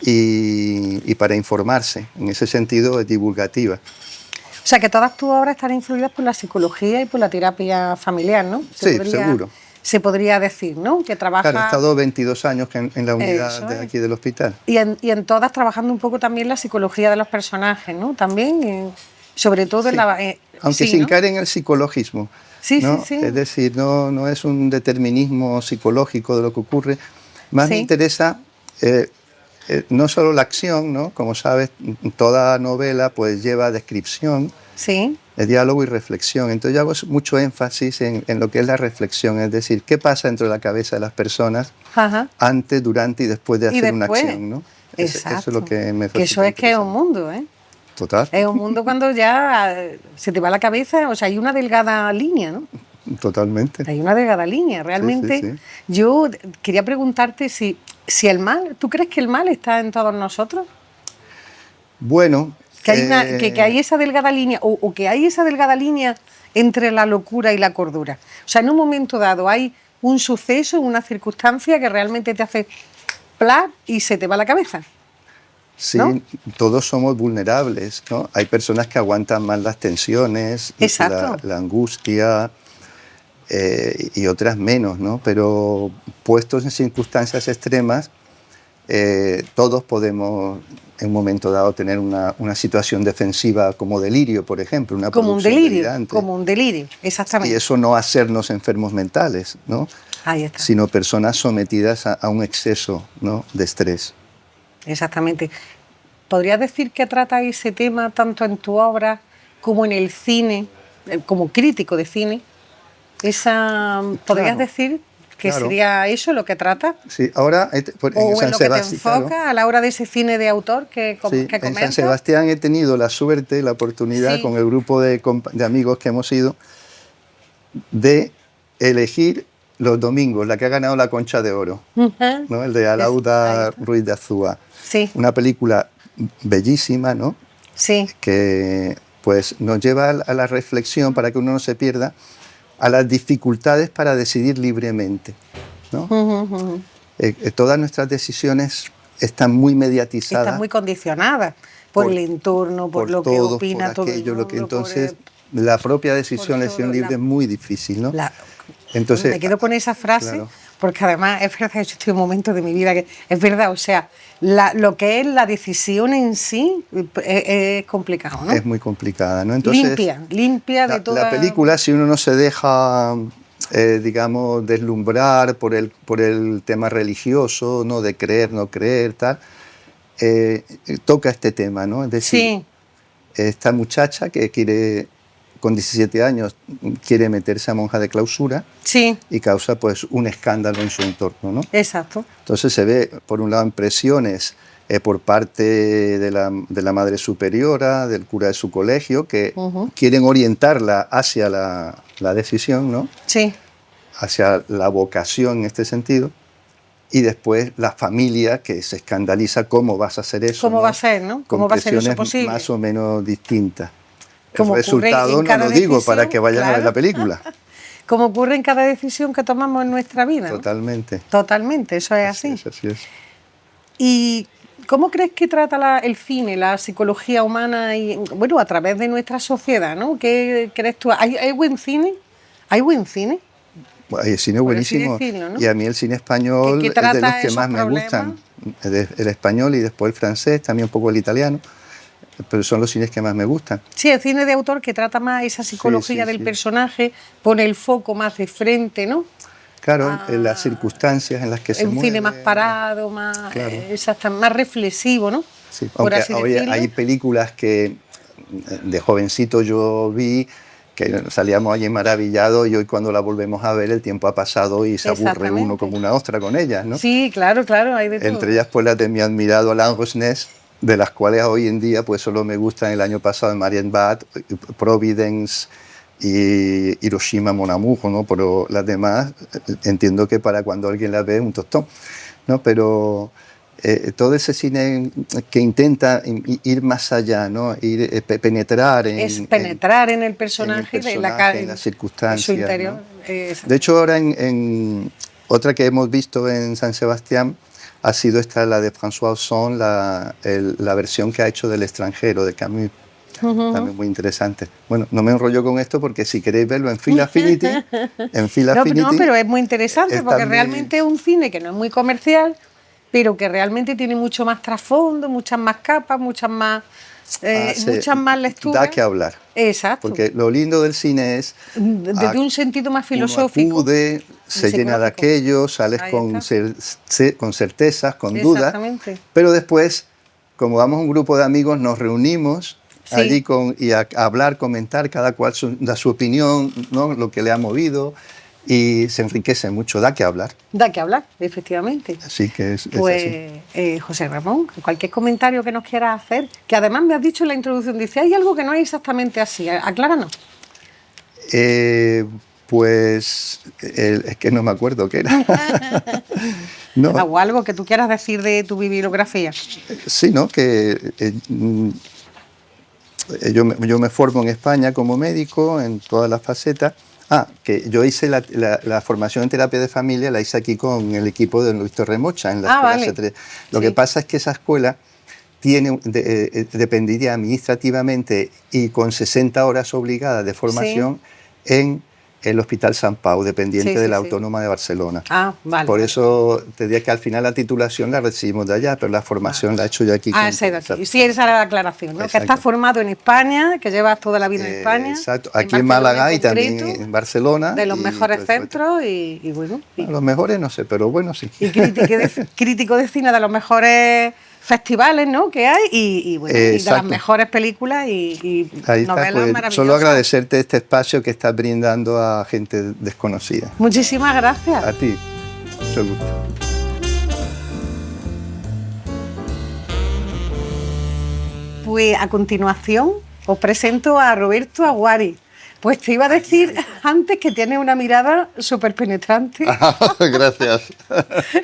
Y para informarse. En ese sentido es divulgativa. O sea, que todas tus obras están influidas por la psicología y por la terapia familiar, ¿no? Sí, seguro. se podría decir, ¿no? Que trabaja... Claro, he estado 22 años en la unidad Eso de es. aquí del hospital. Y en todas trabajando un poco también la psicología de los personajes, ¿no? También, sobre todo en Sí, la... aunque sí, sin ¿no? caer en el psicologismo, Sí, ¿no? sí, Es sí. decir, no es un determinismo psicológico de lo que ocurre. Más me Sí, interesa no solo la acción, ¿no? Como sabes, toda novela pues lleva descripción, sí. diálogo y reflexión. Entonces yo hago mucho énfasis en lo que es la reflexión, es decir, qué pasa dentro de la cabeza de las personas Ajá. antes, durante y después de Y hacer una después. acción, ¿no? Eso es lo Exacto. que me Que eso resulta es que es un interesante. mundo, ¿eh? Total, Es un mundo cuando ya se te va la cabeza, o sea, hay una delgada línea, ¿no? totalmente. Hay una delgada línea. Sí, sí, Realmente, sí. yo quería preguntarte si el mal, ¿tú crees que el mal está en todos nosotros? Bueno, Que hay que hay esa delgada línea, o que hay esa delgada línea entre la locura y la cordura. O sea, en un momento dado hay un suceso, una circunstancia que realmente te hace ¡plap! Y se te va la cabeza, ¿no? sí, todos somos vulnerables, ¿no? Hay personas que aguantan más las tensiones, Exacto. la angustia y otras menos, ¿no? Pero puestos en circunstancias extremas, todos podemos en un momento dado tener una situación defensiva como delirio, por ejemplo, una producción delirante. Como un delirio, Y exactamente. eso no hacernos enfermos mentales, ¿no? Ahí está, Sino personas sometidas a un exceso, ¿no? de estrés. exactamente. ¿Podrías decir que trata ese tema tanto en tu obra como en el cine, como crítico de cine? ¿Podrías Claro, decir que claro. sería eso lo que trata? Sí, ahora en ¿O en San lo que te Sebastián, claro, enfoca a la hora de ese cine de autor sí, que en San comentas? Sebastián he tenido la suerte, la oportunidad Sí. con el grupo de amigos que hemos ido de elegir los domingos, la que ha ganado la Concha de Oro, Ujú. ¿no? El de Ahí Alauda está. Ruiz de Azúa. Sí, Una película bellísima, ¿no? sí. Que pues nos lleva a la reflexión para que uno no se pierda a las dificultades para decidir libremente, ¿no? Ujú, ujú. Todas nuestras decisiones están muy Está mediatizadas muy condicionada por por, el entorno, por por lo que todos, por opina todo el aquello, lo que mundo, entonces la propia por decisión, la decisión todo. libre es muy difícil, ¿no? La- Entonces, Me quedo con esa frase, claro, porque además es verdad, yo estoy en un momento de mi vida que es verdad, o sea, lo que es la decisión en sí es complicado, ¿no? es muy complicada, ¿no? Entonces, Limpia de la toda... película, si uno no se deja, digamos, deslumbrar por el tema religioso, ¿no? De creer, no creer, tal, toca este tema, ¿no? Es decir, Sí, esta muchacha que quiere, con 17 años, quiere meterse a monja de clausura sí, y causa pues un escándalo en su entorno, ¿no? exacto. Entonces se ve, por un lado, impresiones por parte de la madre superiora, del cura de su colegio, que Ujú. quieren orientarla hacia la decisión, ¿no? Sí, Hacia la vocación en este sentido. Y después la familia que se escandaliza cómo vas a hacer eso, ¿cómo ¿no? va a ser, no? Con ¿Cómo va a ser eso presiones posible? más o menos distintas. El Como ocurre resultado en no cada lo digo para decisión, que vayan a ver la claro, película. como ocurre en cada decisión que tomamos en nuestra vida, ¿no? Totalmente. Totalmente, eso es Así así. es, así es. ¿Y cómo crees que trata el cine, la psicología humana y, bueno, a través de nuestra sociedad, ¿no? ¿Qué crees tú? ¿Hay buen cine? ¿Hay buen cine? Bueno, el cine es Por así buenísimo decirlo, ¿no? y a mí el cine Que español es de los trata que esos más me problemas. gustan. El español y después el francés, también un poco el italiano, pero son los cines que más me gustan. Sí, el cine de autor que trata más esa psicología sí, del sí. personaje, pone el foco más de frente, ¿no? Claro, en las circunstancias en las que se Un cine más mueve. parado, más, Claro. más reflexivo, ¿no? Sí, Por aunque así oye, decirlo. hay películas que de jovencito yo vi que salíamos allí maravillados y hoy cuando la volvemos a ver el tiempo ha pasado y se aburre uno Exactamente. como una ostra con ellas, ¿no? Sí, claro, claro, hay de todo. Entre ellas pues las de mi admirado Alain Resnais, de las cuales hoy en día pues solo me gustan el año pasado Marienbad, Providence y Hiroshima Mon Amour, ¿no? Pero las demás entiendo que para cuando alguien las ve es un tostón, ¿no? Pero todo ese cine que intenta ir más allá, ¿no? Ir, penetrar Es penetrar en el en el personaje, personaje, en las en su circunstancias, interior. ¿no? De hecho, ahora en otra que hemos visto en San Sebastián ha sido esta, la de François Ozon, la versión que ha hecho del extranjero, de Camus. también muy interesante. Bueno, no me enrollo con esto porque si queréis verlo en Film Affinity, No, pero es muy interesante porque también, realmente es un cine que no es muy comercial, pero que realmente tiene mucho más trasfondo, muchas más capas, muchas más lecturas. Da que hablar. Exacto. Porque lo lindo del cine es... Desde un sentido más Uno filosófico. acude, se llena de aquello, sales Ahí con, está. con certezas, con dudas, Exactamente. pero después, como vamos un grupo de amigos, nos reunimos Sí. allí y a hablar, comentar, cada cual da su opinión, ¿no? Lo que le ha movido, y se enriquece mucho, da que hablar. Da que hablar, efectivamente. Así que es Pues, así. José Ramón, cualquier comentario que nos quieras hacer, que además me has dicho en la introducción, dice, hay algo que no es exactamente así, acláranos. Pues es que no me acuerdo qué era. No, O algo que tú quieras decir de tu bibliografía. sí, ¿no? Que yo me formo en España como médico en todas las facetas. Que yo hice la formación en terapia de familia, la hice aquí con el equipo de Luis Torremocha en la escuela vale. C3. Lo Sí. que pasa es que esa escuela dependería administrativamente y con 60 horas obligadas de formación en el Hospital Sant Pau, dependiente Sí, sí, de la sí. Autónoma de Barcelona. Vale. Por eso te diría que al final la titulación la recibimos de allá, pero la formación la he hecho yo aquí. Esa es de aquí. Sí, esa era la aclaración, ¿no? Que Exacto. estás formado en España, que llevas toda la vida en España. Exacto, aquí en Barcelona Málaga y también concreto, en Barcelona. de los y mejores todo eso. centros y bueno. Bueno, los mejores no sé, pero bueno, sí. Y crítico de cine de los mejores festivales, ¿no? Que hay y bueno, y de las Exacto. mejores películas y Ahí está, novelas pues, maravillosas. solo agradecerte este espacio que estás brindando a gente desconocida. Muchísimas gracias. A ti, mucho gusto. Pues a continuación os presento a Roberto Aguari. Pues te iba a decir antes que tiene una mirada súper penetrante. Gracias.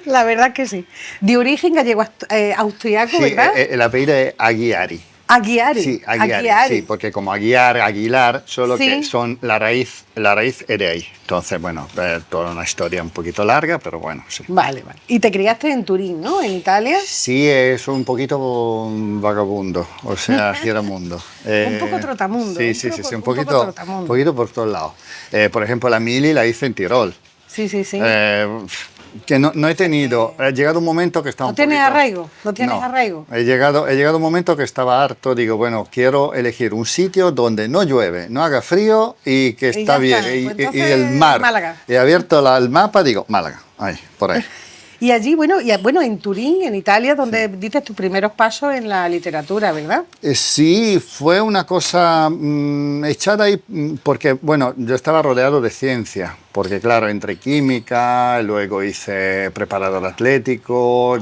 La verdad que sí. De origen gallego-austriaco, Sí, ¿verdad? el apellido es Aguiari. Aguiari. Sí, Aguiari. Sí, porque como Aguiar, Aguilar, solo Sí. que son la raíz es de ahí. Entonces, bueno, toda una historia un poquito larga, pero bueno, sí. Vale. Y te criaste en Turín, ¿no? En Italia. Sí, es un poquito vagabundo, o sea, giramundo. Un poco trotamundo. Sí, un poco poquito trotamundo. por todos lados. Por ejemplo, la mili la hice en Tirol. Sí. Que no he tenido, ha llegado un momento que estaba ¿No un tienes poquito... arraigo? ¿No tienes arraigo? He llegado un momento que estaba harto, digo, bueno, quiero elegir un sitio donde no llueve, no haga frío y que Y está ya bien, está. Pues y entonces, el mar. Málaga. He abierto el mapa, digo, Málaga, ahí, por ahí. Y allí, bueno, en Turín, en Italia, donde diste tus primeros pasos en la literatura, ¿verdad? Sí, fue una cosa echada ahí porque, bueno, yo estaba rodeado de ciencia, porque claro, entre química, luego hice preparador atlético,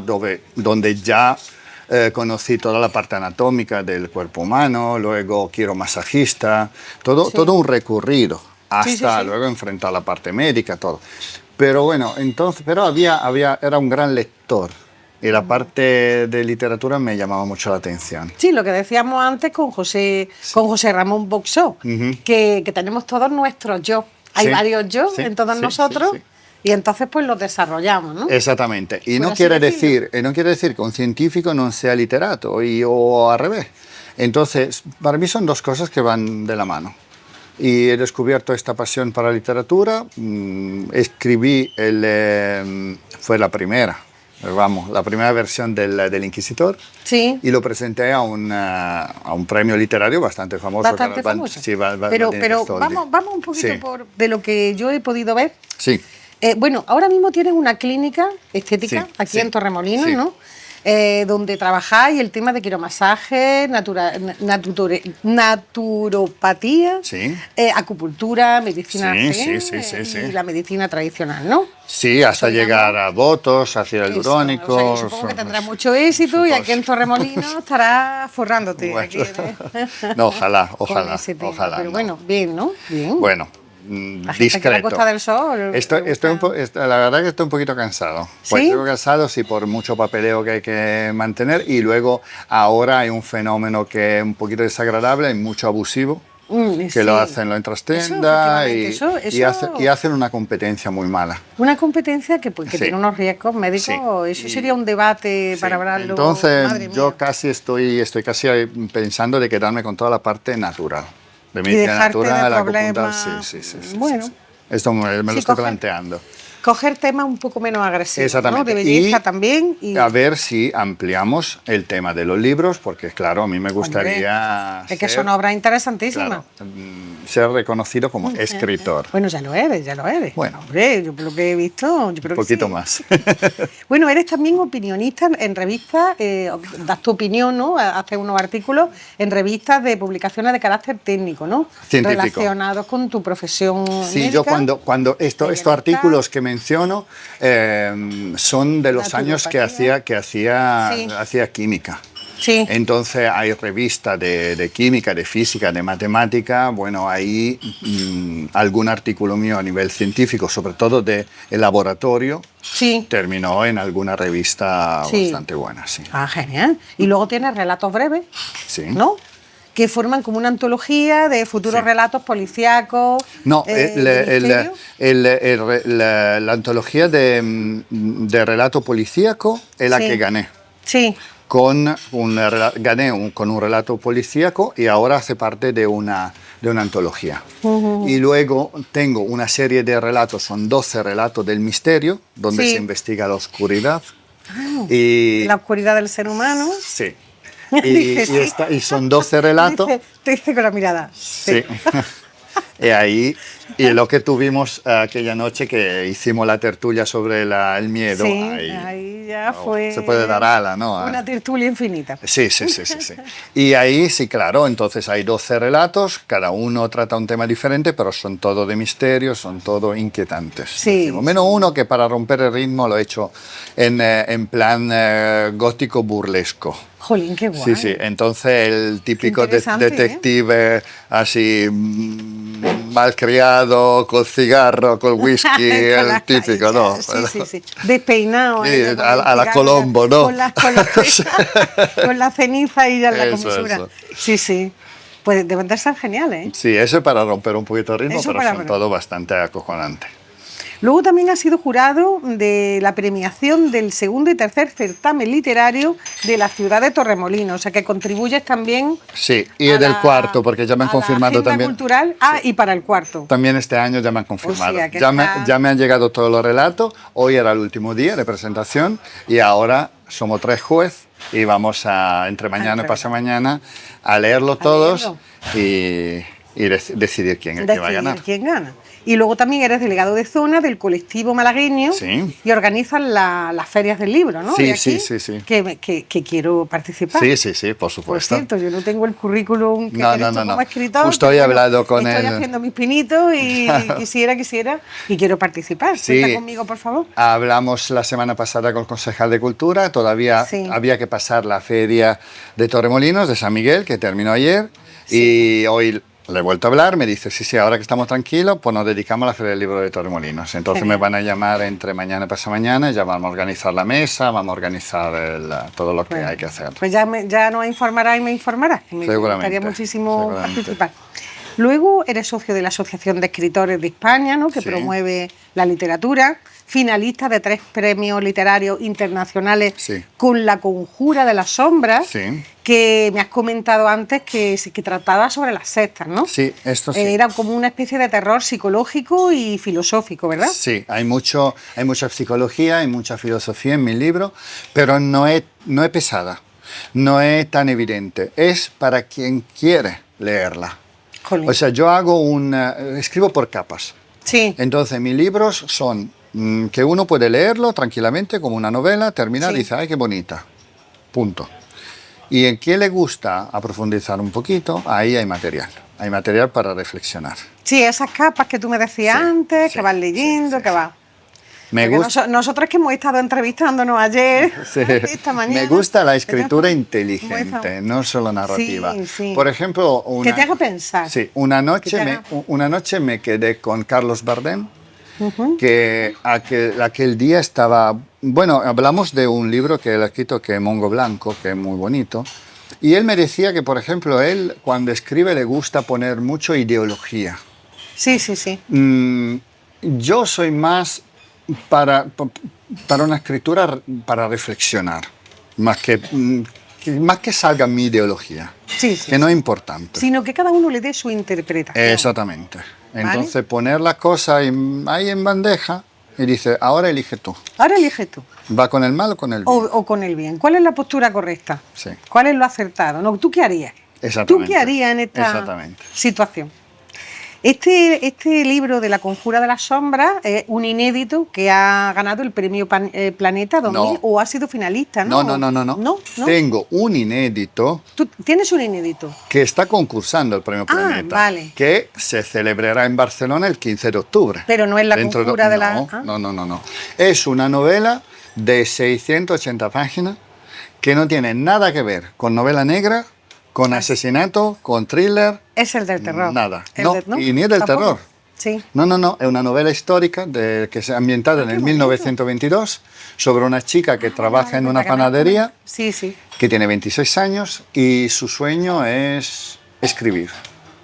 donde ya conocí toda la parte anatómica del cuerpo humano, luego quiromasajista, todo un recorrido, hasta Sí. luego enfrentar la parte médica, todo. Pero bueno, entonces, era un gran lector. Y la parte de literatura me llamaba mucho la atención. Sí, lo que decíamos antes con José Ramón Boxó, que tenemos todos nuestros yo. Hay Sí, varios yo sí, en todos sí, nosotros sí, sí. y entonces pues los desarrollamos, ¿no? Exactamente. Y Por no así quiere decirlo. decir que un científico no sea literato o al revés. Entonces, para mí son dos cosas que van de la mano. Y he descubierto esta pasión para la literatura. Escribí, fue la primera versión del Inquisidor. Sí. Y lo presenté a un premio literario bastante famoso. Bastante famoso. Sí, pero Gastoldi. vamos un poquito Sí. de lo que yo he podido ver. Sí. Bueno, ahora mismo tienes una clínica estética Sí, aquí sí, en Torremolinos, sí. ¿no? Donde trabajáis el tema de quiromasaje, naturopatía, Sí. acupuntura, medicina Sí, zen, sí. y la medicina tradicional, ¿no? Sí, hasta llegar a votos, ácido Eso, hialurónico. o sea, que supongo que tendrás mucho éxito y aquí en Torremolinos estarás forrándote. Bueno, Aquí, ¿eh? no, ojalá, Con ese tema. ojalá. Pero no. bueno, bien, ¿no? Bien. Bueno, La gente que va a discreto. Costa del Sol. La verdad que estoy un poquito cansado. Pues ¿Sí? estoy cansado, sí, por mucho papeleo que hay que mantener. Y luego ahora hay un fenómeno que es un poquito desagradable, hay mucho abusivo. que sí. lo hacen en trastienda efectivamente, y hacen una competencia muy mala. Una competencia que, pues, que Sí. tiene unos riesgos médicos, Sí. eso sería un debate Sí. para hablarlo. Entonces, Madre yo mía. casi estoy casi pensando de quedarme con toda la parte natural. De Y medicina dejarte de natural, problemas. acupuntura, sí. Bueno. Esto me lo Sí, estoy coger- planteando. Coger temas un poco menos agresivos, ¿no? Exactamente. De belleza Y también. Y, a ver si ampliamos el tema de los libros, porque claro, a mí me gustaría es que son obras interesantísimas. claro, ser reconocido como escritor. Bueno, ya lo eres, ya lo eres. Bueno. Hombre, yo por lo que he visto, yo creo Un poquito que sí. más. Bueno, eres también opinionista en revistas, das tu opinión, ¿no? Haces unos artículos en revistas de publicaciones de carácter técnico, ¿no? Científico. Relacionados con tu profesión Sí, médica. yo cuando estos Periodista. artículos que menciono son de los años que Naturopatía. Sí. hacía química. Sí. Entonces hay revistas de química, de física, de matemática. Bueno, ahí algún artículo mío a nivel científico, sobre todo de el laboratorio, Sí. terminó en alguna revista Sí. bastante buena, sí. Ah, genial. Y luego tienes relatos breves, Sí. ¿no? Que forman como una antología de futuros Sí. relatos policíacos. No, de misterio. la antología de relato policíaco es la Sí. que gané. Sí. Gané con un relato policíaco y ahora hace parte de una antología. Y luego tengo una serie de relatos, son 12 relatos del misterio, donde Sí. se investiga la oscuridad. Y, La oscuridad del ser humano. sí. Dije, Y son 12 relatos. Te dice con la mirada. Sí. Y ahí, y lo que tuvimos aquella noche que hicimos la tertulia sobre el miedo, Sí, ahí, ahí ya no, fue. se puede dar ala, ¿no? Una tertulia infinita. Sí. Y ahí sí, claro, entonces hay 12 relatos, cada uno trata un tema diferente, pero son todos de misterio, son todos inquietantes. Sí. Decimos. Menos uno que para romper el ritmo lo he hecho en plan gótico burlesco. Jolín, qué guay. Sí, entonces el típico interesante, detective así malcriado, con cigarro, con whisky, Con el las típico, carillas, ¿no? Sí. Despeinado. Sí, con a el la cigarro, Colombo, ¿no? Con la ceniza y ya en la Eso, comisura. eso. Sí. Pues deben de ser geniales, ¿eh? Sí, eso es para romper un poquito el ritmo, Eso pero para son romper. todo bastante acojonantes. Luego también ha sido jurado de la premiación del segundo y tercer certamen literario de la ciudad de Torremolinos, o sea que contribuyes también Sí, y a del la- cuarto, porque ya me han a confirmado la agenda también. cultural, y para el cuarto. También este año ya me han confirmado. O sea, que ya está- me han llegado todos los relatos. Hoy era el último día de presentación y ahora somos 3 jueces y vamos entre mañana y pasado mañana a leerlo todos y decidir quién va a Decidir ganar. quién gana. Y luego también eres delegado de zona del colectivo malagueño Sí. y organizas las ferias del libro, ¿no? Sí, De aquí, sí. Que quiero participar. Sí, por Por supuesto. cierto, yo no tengo el currículum que No, tienes tú no. como escritor. Justo hoy he hablado con estoy él. haciendo mis pinitos y quisiera y quiero participar. Sí. Cuenta conmigo, por favor. Hablamos la semana pasada con el concejal de Cultura, todavía Sí. había que pasar la feria de Torremolinos, de San Miguel, que terminó ayer, y hoy le he vuelto a hablar, me dice, sí, ahora que estamos tranquilos, pues nos dedicamos a la Feria del Libro de Torremolinos. Entonces Genial. me van a llamar entre mañana y pasado mañana, ya vamos a organizar la mesa, vamos a organizar todo lo que hay que hacer. Pues ya nos informará y me informará. Me Seguramente, gustaría muchísimo seguramente. participar. Luego eres socio de la Asociación de Escritores de España, ¿no? Que Sí. promueve la literatura, finalista de 3 premios literarios internacionales Sí. con La Conjura de las Sombras, Sí. que me has comentado antes que trataba sobre las sectas, ¿no? Sí, esto sí. Era como una especie de terror psicológico y filosófico, ¿verdad? Sí, hay mucha psicología, hay mucha filosofía en mi libro, pero no es pesada, no es tan evidente. Es para quien quiere leerla. Jolín. O sea, yo escribo por capas. Sí. Entonces, mis libros son que uno puede leerlo tranquilamente como una novela, terminar Sí. y dice, ¡ay, qué bonita! Punto. Y en quien le gusta a profundizar un poquito, ahí hay material. Hay material para reflexionar. Sí, esas capas que tú me decías Sí, antes, sí, que vas leyendo, sí, que vas... Me Porque gusta. nosotros que hemos estado entrevistándonos ayer, Sí. esta mañana. Me gusta la escritura Muy inteligente, no solo narrativa. Sí. Por ejemplo, Que te haga pensar. Sí, una Que te haga- noche me quedé con Carlos Bardem, que aquel día estaba... Bueno, hablamos de un libro que él ha escrito, que es Mongo Blanco, que es muy bonito, Y él me decía que, por ejemplo, él cuando escribe le gusta poner mucho ideología. Sí, sí, sí. Yo soy más para una escritura para reflexionar, más que salga mi ideología, Sí, sí. que no es importante. Sino que cada uno le dé su interpretación. Exactamente. Entonces poner las cosas ahí en bandeja y dice, ahora elige tú. Ahora elige tú. ¿Va con el mal o con el bien? O con el bien. ¿Cuál es la postura correcta? Sí. ¿Cuál es lo acertado? No, ¿tú qué harías? Exactamente. ¿Tú qué harías en esta Exactamente. situación? Este libro de La Conjura de las Sombras es un inédito que ha ganado el premio Planeta 2000 No. o ha sido finalista, ¿no? No. Tengo un inédito Tú tienes un inédito. que está concursando el premio Planeta, vale. que se celebrará en Barcelona el 15 de octubre. Pero no es La Dentro Conjura de la... No. Es una novela de 680 páginas que no tiene nada que ver con novela negra, con asesinato, con thriller. Es el del terror. Nada. El No, y ni es del ¿Tampoco? terror. Sí. No, es una novela histórica que se ha ambientada en el 1922 sobre una chica que trabaja en una panadería, Sí, sí. que tiene 26 años y su sueño es escribir.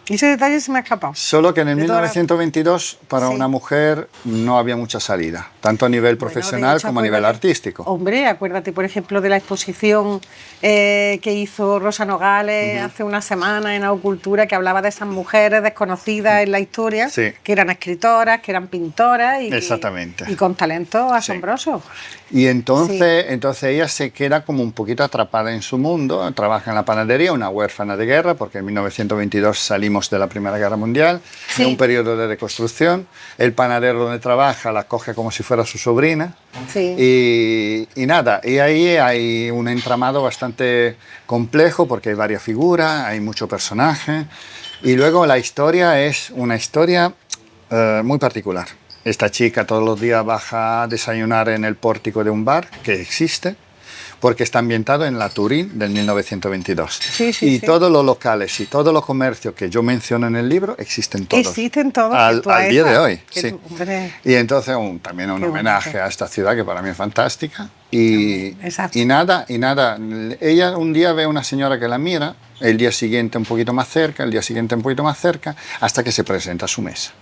Ese detalle se me ha escapado. Solo que en el De todas las- 1922 para Sí. una mujer no había mucha salida, tanto a nivel profesional Bueno, de hecho, como a nivel acuérdate- artístico. Hombre, acuérdate, por ejemplo, de la exposición que hizo Rosa Nogales hace una semana en Aucultura, que hablaba de esas mujeres desconocidas en la historia, Sí. que eran escritoras, que eran pintoras y, Exactamente. y con talentos asombrosos. Y entonces ella se queda como un poquito atrapada en su mundo, trabaja en la panadería, una huérfana de guerra, porque en 1922 salimos de la Primera Guerra Mundial, Sí. en un periodo de reconstrucción. El panadero donde trabaja la coge como si fuera su sobrina. Sí. Y nada, y ahí hay un entramado bastante complejo porque hay varias figuras, hay mucho personaje. Y luego la historia es una historia muy particular. Esta chica todos los días baja a desayunar en el pórtico de un bar que existe, porque está ambientado en la Turín del 1922. Sí, sí, y sí. todos los locales y todos los comercios que yo menciono en el libro existen todos. Existen todos. Al que tú a día esa- de hoy, que sí. tú, hombre, Y entonces también un Qué homenaje bonito. a esta ciudad que para mí es fantástica. Y Exacto. nada, ella un día ve a una señora que la mira, el día siguiente un poquito más cerca, el día siguiente un poquito más cerca, hasta que se presenta a su mesa.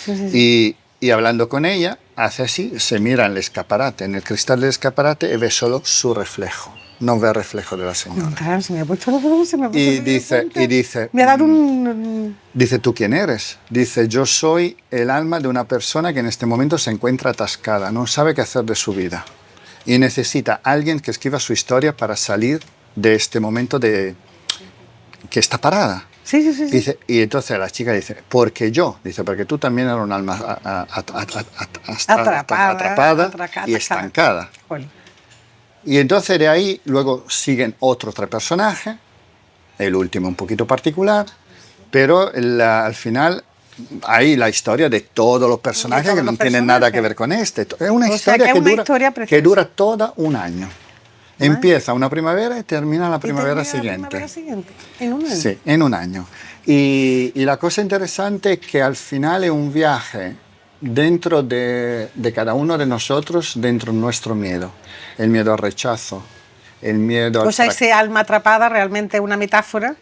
sí, sí, sí. Y hablando con ella, hace así, se mira en el escaparate, en el cristal del escaparate y ve solo su reflejo, no ve el reflejo de la señora. Ostras, se me ha puesto los ojos, se me ha puesto Y los dice, ojos. Me ha dado un... Dice, ¿tú quién eres? Dice, yo soy el alma de una persona que en este momento se encuentra atascada, no sabe qué hacer de su vida y necesita a alguien que escriba su historia para salir de este momento de que está parada. Sí, sí, sí. sí. Dice, y entonces la chica dice, porque tú también eres un alma atrapada y estancada. Jolín. Y entonces de ahí luego siguen otros tres personajes, el último un poquito particular, pero al final hay la historia de todos los personajes todos que no los tienen nada que personajes. ver con este. Es una O sea, historia, que es que, una dura, historia que preciosa. dura todo un año. Empieza una primavera y termina la Y primavera termina la siguiente. primavera siguiente, en un año. Sí, en un año. Y la cosa interesante es que al final es un viaje dentro de cada uno de nosotros, dentro de nuestro miedo. El miedo al rechazo, el miedo al O sea, fracaso. ese alma atrapada realmente es una metáfora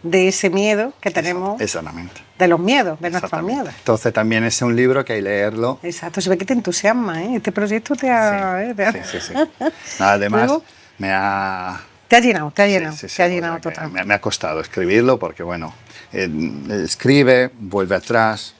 de ese miedo que tenemos, Exactamente. de los miedos, de nuestros Exactamente. miedos. Entonces también es un libro que hay que leerlo. Exacto, se ve que te entusiasma, ¿eh? Este proyecto te ha... Sí. Además, Luego, me ha... te ha llenado, te ha llenado, Sí, te ha o sea llenado que totalmente. me ha costado escribirlo porque, bueno, escribe, vuelve atrás,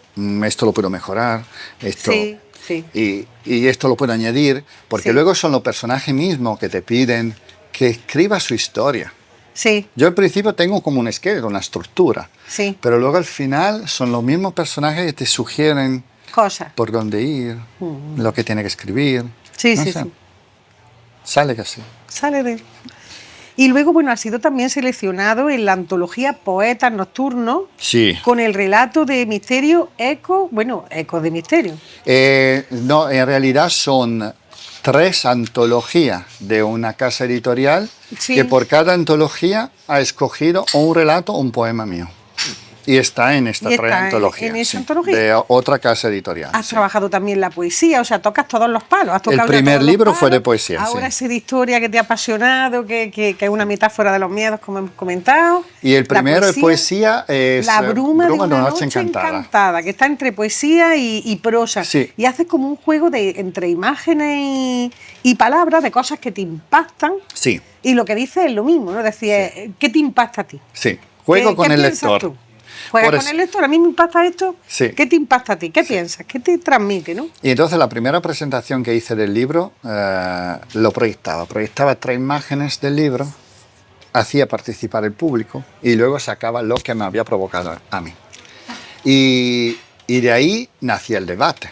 esto lo puedo mejorar, esto... Sí, sí. Y esto lo puedo añadir, porque Sí. luego son los personajes mismos que te piden que escribas su historia. Sí, Yo al principio tengo como un esqueleto, una estructura, sí, pero luego al final son los mismos personajes que te sugieren cosas. por dónde ir, lo que tiene que escribir. Sí, No sí, sé. sí. Sale que sí. Sale de... Y luego, bueno, ha sido también seleccionado en la antología Poetas Nocturnos Sí. con el relato de misterio Eco de misterio. No, en realidad son 3 antologías de una casa editorial Sí. que por cada antología ha escogido o un relato o un poema mío. Y está en esta Y está antología. en esa sí, antología. de otra casa editorial. Has sí. trabajado también la poesía, o sea, tocas todos los palos. Has tocado El ya primer todos los libro fue de palos. poesía, Ahora sí. ese de historia que te ha apasionado, que es una metáfora de los miedos, como hemos comentado. Y el La primero de poesía es La bruma de una noche encantada. encantada, que está entre poesía y prosa. Sí. Y haces como un juego entre imágenes y palabras de cosas que te impactan. Sí, Y lo que dices es lo mismo, ¿no? Es decir, ¿qué te impacta a ti? sí. Juego con ¿Qué el piensas lector. tú? ¿Juegas Por con eso- el lector? ¿A mí me impacta esto? Sí. ¿Qué te impacta a ti? ¿Qué piensas? ¿Qué te transmite, no? Y entonces la primera presentación que hice del libro lo proyectaba. Proyectaba 3 imágenes del libro, hacía participar el público y luego sacaba lo que me había provocado a mí. Y de ahí nacía el debate.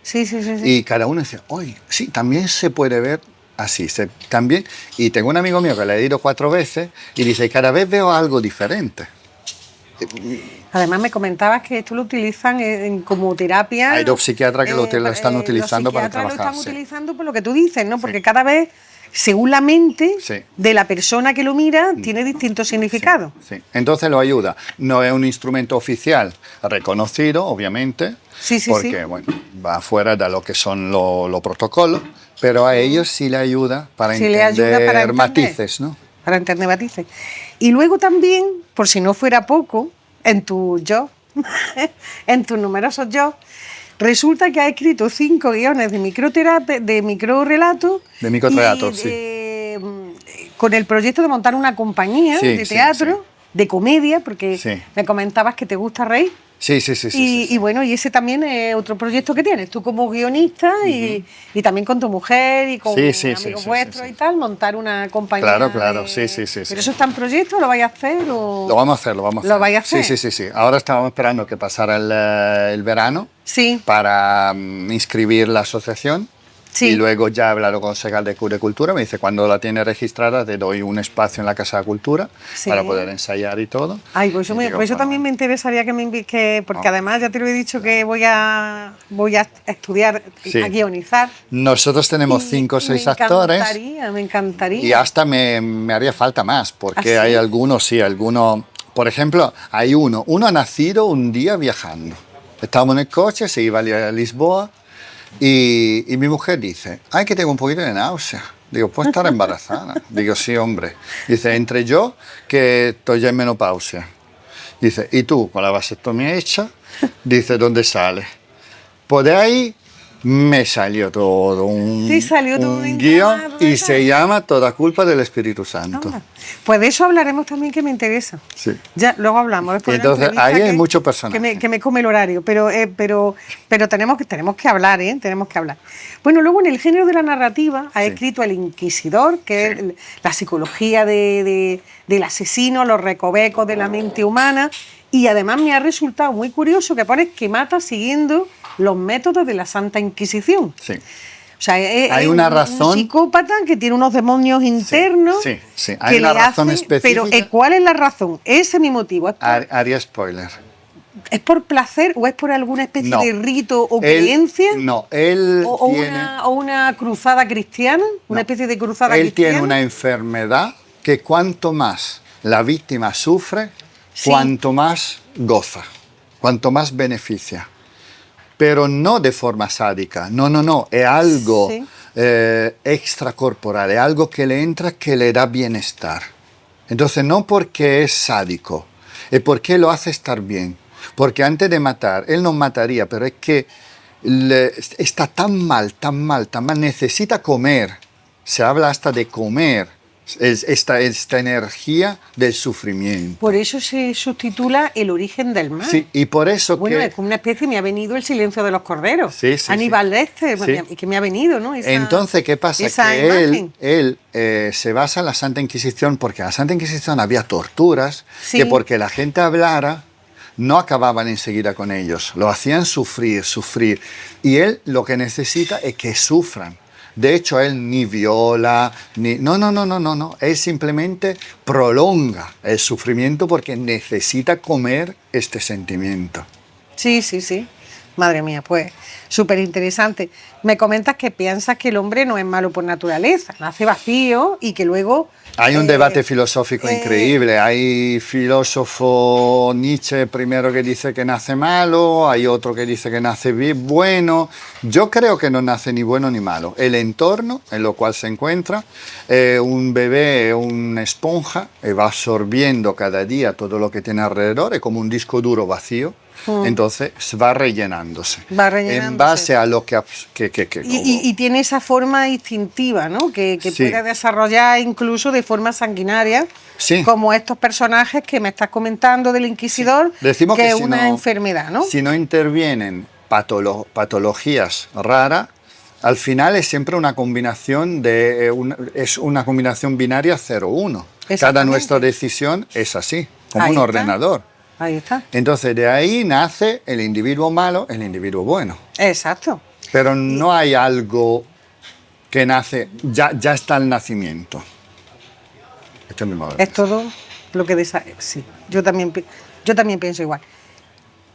Sí. Y cada uno dice, oye, sí, también se puede ver así. También. Y tengo un amigo mío que le he ido 4 veces y dice, cada vez veo algo diferente. Además me comentabas que esto lo utilizan como terapia. Hay 2 psiquiatras que lo están utilizando para los psiquiatras trabajar. lo están sí. utilizando por lo que tú dices, ¿no? Porque Sí. cada vez, según la mente Sí. de la persona que lo mira, tiene distintos significados. Sí. Entonces lo ayuda. No es un instrumento oficial reconocido, obviamente, Sí, porque bueno, va fuera de lo que son los protocolos, pero a ellos sí le ayuda para Sí le ayuda entender para entender. matices, ¿no? Para entender matices. Y luego también, por si no fuera poco, en tu job, en tus numerosos jobs, resulta que has escrito 5 guiones de microterapia, de microrelatos. De microrelatos, y, sí. Con el proyecto de montar una compañía Sí, de sí, teatro, de comedia, porque Sí. me comentabas que te gusta reír. Sí, sí, sí. sí, sí. Y bueno, y ese también es otro proyecto que tienes, tú como guionista y también con tu mujer y con Sí, sí, amigos sí, sí, vuestros sí, sí. y tal, montar una compañía. Claro, sí, sí, sí, ¿Pero sí. eso está en proyecto? ¿Lo vais a hacer? O... Lo vamos a hacer, lo vamos a hacer. ¿Lo vais a hacer? Sí, sí, sí, sí. Ahora estábamos esperando que pasara el verano Sí, para inscribir la asociación. Sí. Y luego ya he hablado con Segal de Cultura, me dice, cuando la tiene registrada te doy un espacio en la Casa de Cultura Sí. para poder ensayar y todo. Ay, pues eso, Y digo, pues eso bueno, también me interesaría que me invites, porque además ya te lo he dicho que voy a estudiar, Sí. a guionizar. Nosotros tenemos Y 5 o 6 actores Me encantaría. y hasta me haría falta más, porque ¿Ah, sí? hay algunos, por ejemplo, hay uno ha nacido un día viajando. Estábamos en el coche, se iba a Lisboa y mi mujer dice, ay, que tengo un poquito de náusea. Digo, ¿puedo estar embarazada? Digo, sí, hombre. Dice, entre yo, que estoy ya en menopausia. Dice, ¿y tú, con la vasectomía hecha? Dice, ¿dónde sale? Pues de ahí me salió todo un, Sí, salió todo un un guión entramado, y ¿verdad? se llama Toda culpa del Espíritu Santo. Ah, pues de eso hablaremos también, que me interesa. Sí. Ya, luego hablamos. después de la Entonces, entrevista ahí hay que- mucho personaje. que me come el horario, pero tenemos que hablar, ¿eh? Tenemos que hablar. Bueno, luego en el género de la narrativa ha Sí. escrito El Inquisidor, que es la psicología del asesino, los recovecos de la mente humana, y además me ha resultado muy curioso que pones que mata siguiendo los métodos de la Santa Inquisición. Sí. O sea, Hay es una un razón. psicópata que tiene unos demonios internos. sí, sí. Hay que una le razón hacen- específica. Pero ¿cuál es la razón? Ese es mi motivo. Haría spoiler. ¿Es por placer o es por alguna especie No. de rito o Él- creencia? No, él O tiene... una cruzada cristiana? ¿Una No. especie de cruzada Él cristiana? tiene una enfermedad que cuanto más la víctima sufre, Sí. cuanto más goza, cuanto más beneficia. Pero no de forma sádica, no, es algo Sí. extracorporal, es algo que le entra que le da bienestar. Entonces no porque es sádico, es porque lo hace estar bien. Porque antes de matar, él no mataría, pero es que está tan mal, necesita comer. Se habla hasta de comer, esta energía del sufrimiento. Por eso se subtitula El origen del mal. Sí, y por eso Bueno, que... es como una especie, me ha venido El silencio de los corderos. Sí, sí, Aníbal Lecter, Sí. que me ha venido, ¿no? Entonces, ¿qué pasa? esa Que imagen. él se basa en la Santa Inquisición porque en la Santa Inquisición había torturas Sí. que porque la gente hablara no acababan enseguida con ellos, lo hacían sufrir. Y él lo que necesita es que sufran. De hecho, él ni viola, ni... No. Él simplemente prolonga el sufrimiento porque necesita comer este sentimiento. Sí. Madre mía, pues súper interesante. Me comentas que piensas que el hombre no es malo por naturaleza, nace vacío y que luego... Hay un debate filosófico increíble. Hay filósofo Nietzsche primero que dice que nace malo, hay otro que dice que nace bueno. Yo creo que no nace ni bueno ni malo. El entorno en lo cual se encuentra, un bebé es una esponja y va absorbiendo cada día todo lo que tiene alrededor, es como un disco duro vacío. Entonces va rellenándose. Va rellenándose. En base a lo que... Y tiene esa forma instintiva, ¿no? Que Sí. puede desarrollar incluso de forma sanguinaria, Sí. como estos personajes que me estás comentando del Inquisidor, Decimos que que es si una no- enfermedad, ¿no? Si no intervienen patologías raras, al final es siempre una combinación es una combinación binaria 0-1. Cada Exactamente. nuestra decisión es así, como Ahí un está. ordenador. Ahí está. Entonces de ahí nace el individuo malo, el individuo bueno. Exacto. Pero no hay algo que nace, ya está el nacimiento. Esto es mi modo de Es todo lo que sí, yo también pienso igual.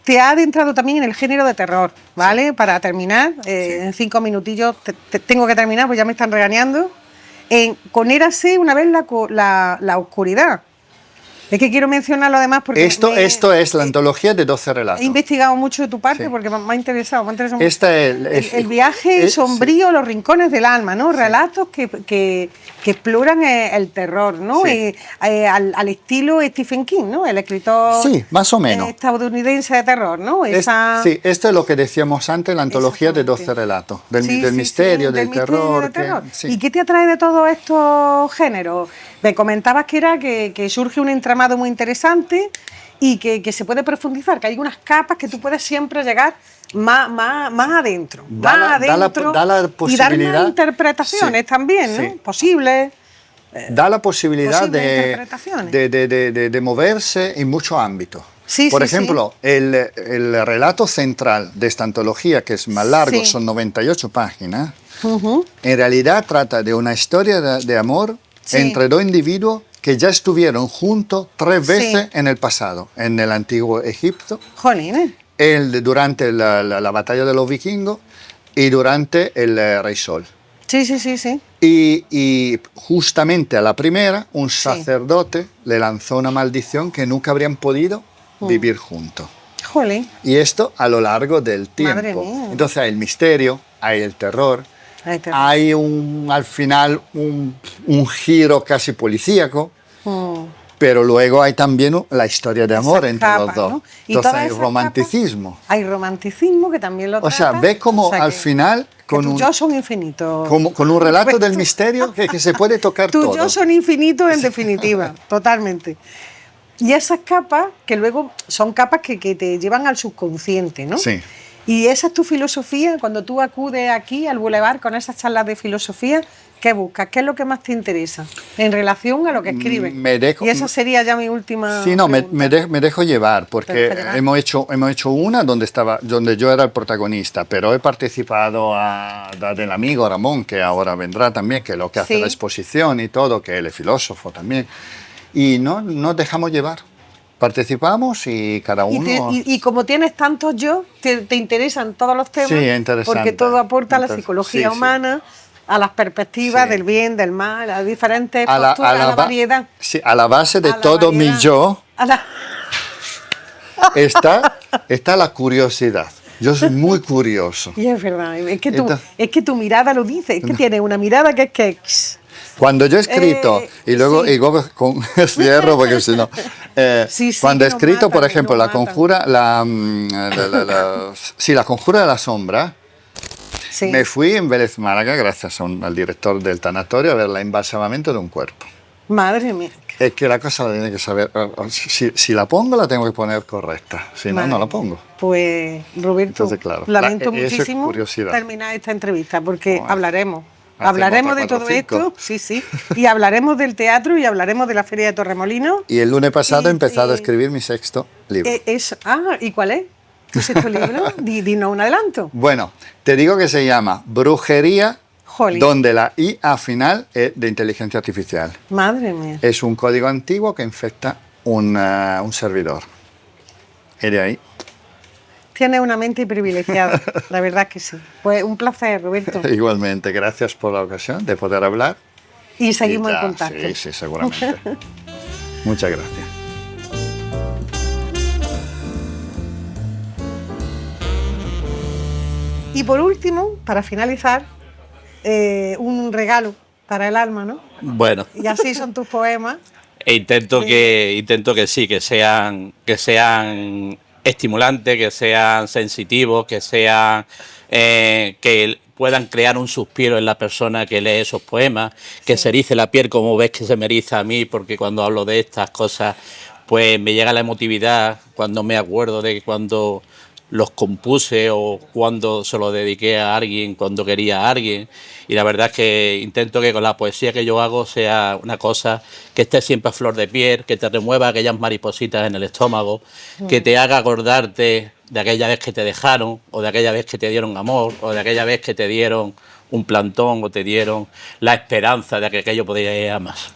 Te ha adentrado también en el género de terror, ¿vale? Para terminar, en 5 minutillos tengo que terminar, pues ya me están regañando. Con Érase una vez la oscuridad. Es que quiero mencionarlo además porque Esto es la antología de 12 relatos. he investigado mucho de tu parte Sí. porque me ha interesado. Mucho. Esta El viaje sombrío, los rincones del alma, ¿no? Relatos que exploran el terror, ¿no? Sí. Al estilo Stephen King, ¿no? El escritor Sí, más o menos. estadounidense de terror, ¿no? Sí, esto es lo que decíamos antes, la antología de 12 Exactamente. relatos, del Sí, misterio, sí, del terror. misterio, del terror. sí. ¿Y qué te atrae de todos estos géneros? Me comentabas que era que surge un entramado muy interesante y que se puede profundizar, que hay unas capas que tú puedes siempre llegar más adentro. Da más la adentro da la y dar posibilidad- más interpretaciones Sí, también, ¿no? sí. Posibles. Da la posibilidad Posibles interpretaciones. de moverse en muchos ámbitos. Sí, Por sí, ejemplo, el relato central de esta antología, que es más largo, Sí. son 98 páginas, Ujú. en realidad trata de una historia de amor Sí. entre dos individuos que ya estuvieron juntos 3 Sí. veces en el pasado, en el antiguo Egipto, Jolines. durante la batalla de los vikingos y durante el Rey Sol. Sí, sí, sí, sí. Y justamente a la primera, un sacerdote le lanzó una maldición que nunca habrían podido vivir juntos. Jolín. Y esto a lo largo del Madre tiempo. mía. Entonces hay el misterio, hay el terror, Ahí te- hay al final un giro casi policíaco, Mm. pero luego hay también la historia de amor Esas entre capas, los dos. ¿no? Y Entonces todas hay esas romanticismo. capas, hay romanticismo que también lo O sea, trata. ves como O sea, al que- final, que con tus un, yo son infinitos. con un relato Pues del tú- misterio que se puede tocar Tus todo. yo son infinitos en definitiva, totalmente. Y esas capas, que luego son capas que te llevan al subconsciente, ¿no? Sí. Y esa es tu filosofía, cuando tú acudes aquí al Boulevard con esas charlas de filosofía, ¿qué buscas? ¿Qué es lo que más te interesa en relación a lo que escribes? Me dejo- Y esa sería ya mi última Sí, no, pregunta. me dejo llevar, porque Te dejo llevar. hemos hecho una donde yo era el protagonista, pero he participado del amigo Ramón, que ahora vendrá también, que es lo que hace Sí. la exposición y todo, que él es filósofo también. Y no nos dejamos llevar. Participamos y cada Y, uno... y como tienes tantos yo, te interesan todos los temas, Sí, es interesante. porque todo aporta a la psicología Sí, sí. humana, a las perspectivas Sí. del bien, del mal, a diferentes a la, posturas, a la ba- variedad. sí, a la base de A la todo variedad. mi yo A la- está la curiosidad. Yo soy muy curioso. Y es verdad, Entonces- es que tu mirada lo dice, es que tienes una mirada que es que... Cuando yo he escrito, y luego sí. con cierro, porque si no. Sí, sí, cuando he nos escrito, por matan, ejemplo, nos la conjura, la conjura de la sombra, Sí. me fui en Vélez Málaga, gracias al director del tanatorio, a ver el embalsamamiento de un cuerpo. Madre mía. Es que la cosa la tiene que saber. Si la pongo, la tengo que poner correcta. Si no, Madre no la mía. pongo. Pues, Roberto, Entonces, claro, lamento eso es muchísimo curiosidad. terminar esta entrevista, porque Bueno, hablaremos. hacemos Hablaremos otra de todo 4 o 5. esto, sí, sí, y hablaremos del teatro y hablaremos de la Feria de Torremolinos. Y el lunes pasado he empezado a y- escribir mi 6º libro. ¿Y cuál es? ¿Tu sexto libro? Dinos un adelanto. Bueno, te digo que se llama Brujería, Jolín. donde la I a final es de inteligencia artificial. Madre mía. Es un código antiguo que infecta un servidor. Y de ahí. Tienes una mente privilegiada, la verdad que sí. Pues un placer, Roberto. Igualmente, gracias por la ocasión de poder hablar. Y seguimos Y en ya, contacto. Sí, sí, seguramente. Muchas gracias. Y por último, para finalizar, un regalo para el alma, ¿no? Bueno, Y así son tus poemas. intento que sí, que sean estimulantes, que sean sensitivos, que sean que puedan crear un suspiro en la persona que lee esos poemas, que se erice la piel como ves que se me eriza a mí, porque cuando hablo de estas cosas, pues me llega la emotividad cuando me acuerdo de cuando los compuse o cuando se los dediqué a alguien, cuando quería a alguien. Y la verdad es que intento que con la poesía que yo hago sea una cosa que esté siempre a flor de piel, que te remueva aquellas maripositas en el estómago, que te haga acordarte de aquella vez que te dejaron, o de aquella vez que te dieron amor, o de aquella vez que te dieron un plantón, o te dieron la esperanza de que aquello podía ir a más.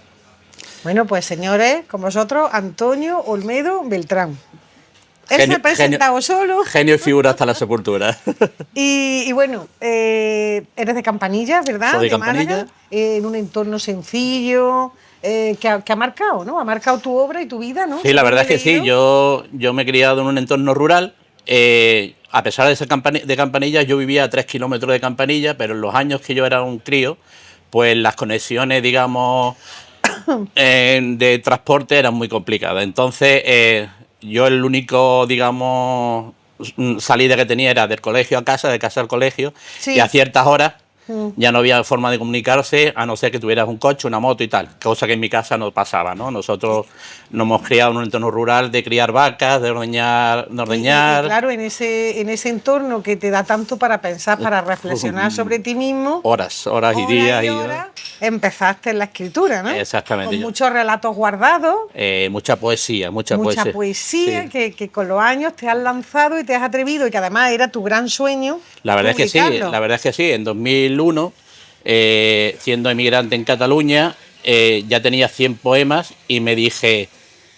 Bueno, pues señores, con vosotros, Antonio Olmedo Beltrán. Él se ha presentado solo. Genio y figura hasta la sepultura. Y bueno, eres de Campanilla, ¿verdad? Soy de Campanilla. Málaga, en un entorno sencillo, que ha marcado, ¿no? Ha marcado tu obra y tu vida, ¿no? Sí, la verdad es que sí. Leído. Yo me he criado en un entorno rural. A pesar de ser de Campanilla, yo vivía a 3 kilómetros de Campanilla, pero en los años que yo era un crío, pues las conexiones, digamos, de transporte eran muy complicadas. Entonces, yo el único, digamos, salida que tenía era del colegio a casa, de casa al colegio, Sí. y a ciertas horas ya no había forma de comunicarse, a no ser que tuvieras un coche, una moto y tal, cosa que en mi casa no pasaba, ¿no? Nosotros nos hemos criado en un entorno rural de criar vacas, de ordeñar. Y claro, en ese entorno que te da tanto para pensar, para reflexionar sobre ti mismo. Horas y días. Empezaste en la escritura, ¿no? Exactamente. Con muchos relatos guardados. Mucha poesía. Mucha poesía Sí. que con los años te has lanzado y te has atrevido y que además era tu gran sueño. La verdad es que sí, en 2001, siendo emigrante en Cataluña, ya tenía 100 poemas y me dije,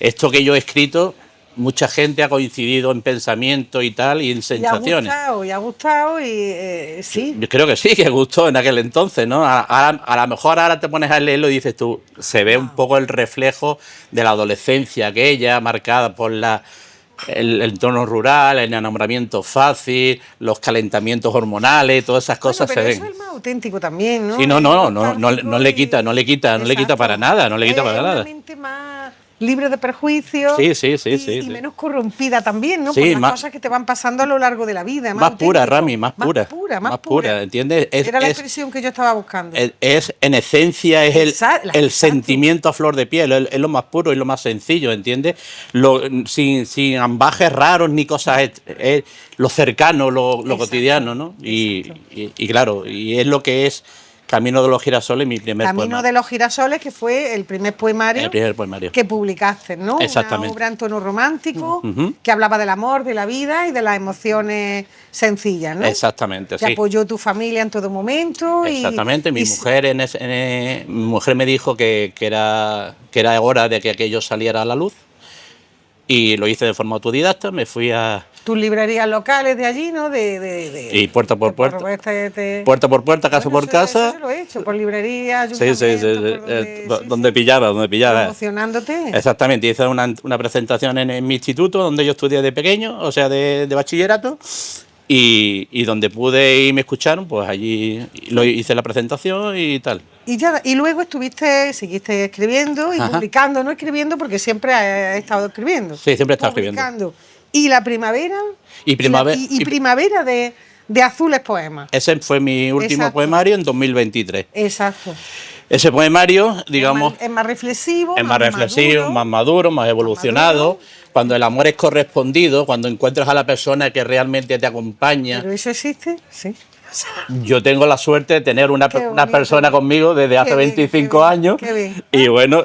esto que yo he escrito, mucha gente ha coincidido en pensamiento y tal y en sensaciones. Y ha gustado y sí. Yo creo que sí, que gustó en aquel entonces, ¿no? A lo mejor ahora te pones a leerlo y dices tú, se ve un poco el reflejo de la adolescencia aquella, marcada por el entorno rural, el enamoramiento fácil, los calentamientos hormonales, todas esas cosas pero se eso ven. es más auténtico también, ¿no? Sí, no le quita para nada, no le quita para nada. Una mente más libre de prejuicios. Sí. Y menos corrompida también, ¿no? Sí, por las más- cosas que te van pasando a lo largo de la vida. Más pura, auténtico. Rami, más pura, ¿entiendes? Era la expresión que yo estaba buscando. Es en esencia, es Exacto. el sentimiento a flor de piel, es lo más puro y lo más sencillo, ¿entiendes? Sin ambajes raros ni cosas, es lo cercano, lo cotidiano, ¿no? Y claro, y es lo que es Camino de los Girasoles, mi primer Camino poema. de los Girasoles, que fue el primer poemario, El primer poemario. que publicaste, ¿no? Exactamente. Una obra en tono romántico, que hablaba del amor, de la vida y de las emociones sencillas, ¿no? Exactamente, Te sí. apoyó tu familia en todo momento. Exactamente, mi mujer mi mujer me dijo que era hora de que aquello saliera a la luz y lo hice de forma autodidacta, me fui a... Tus librerías locales de allí, ¿no? Y puerta por puerta. Puerta por puerta, casa por casa. Eso lo he hecho, por librerías, Sí, donde pillaba. Promocionándote. Exactamente, hice una presentación en mi instituto, donde yo estudié de pequeño, o sea, de bachillerato, y donde pude y me escucharon, pues allí hice la presentación y tal. Y luego seguiste escribiendo y publicando, no escribiendo porque siempre has estado escribiendo. Sí, siempre he estado escribiendo. Y la primavera. Y primavera de Azules Poemas. Ese fue mi último Exacto. poemario en 2023. Exacto. Ese poemario, digamos, Es más reflexivo. es más reflexivo, más maduro, más evolucionado. maduro. Cuando el amor es correspondido, cuando encuentras a la persona que realmente te acompaña. ¿Pero eso existe? Sí. Yo tengo la suerte de tener una bonito. persona conmigo desde hace Qué bien, 25 qué bien, años. qué bien. Y bueno,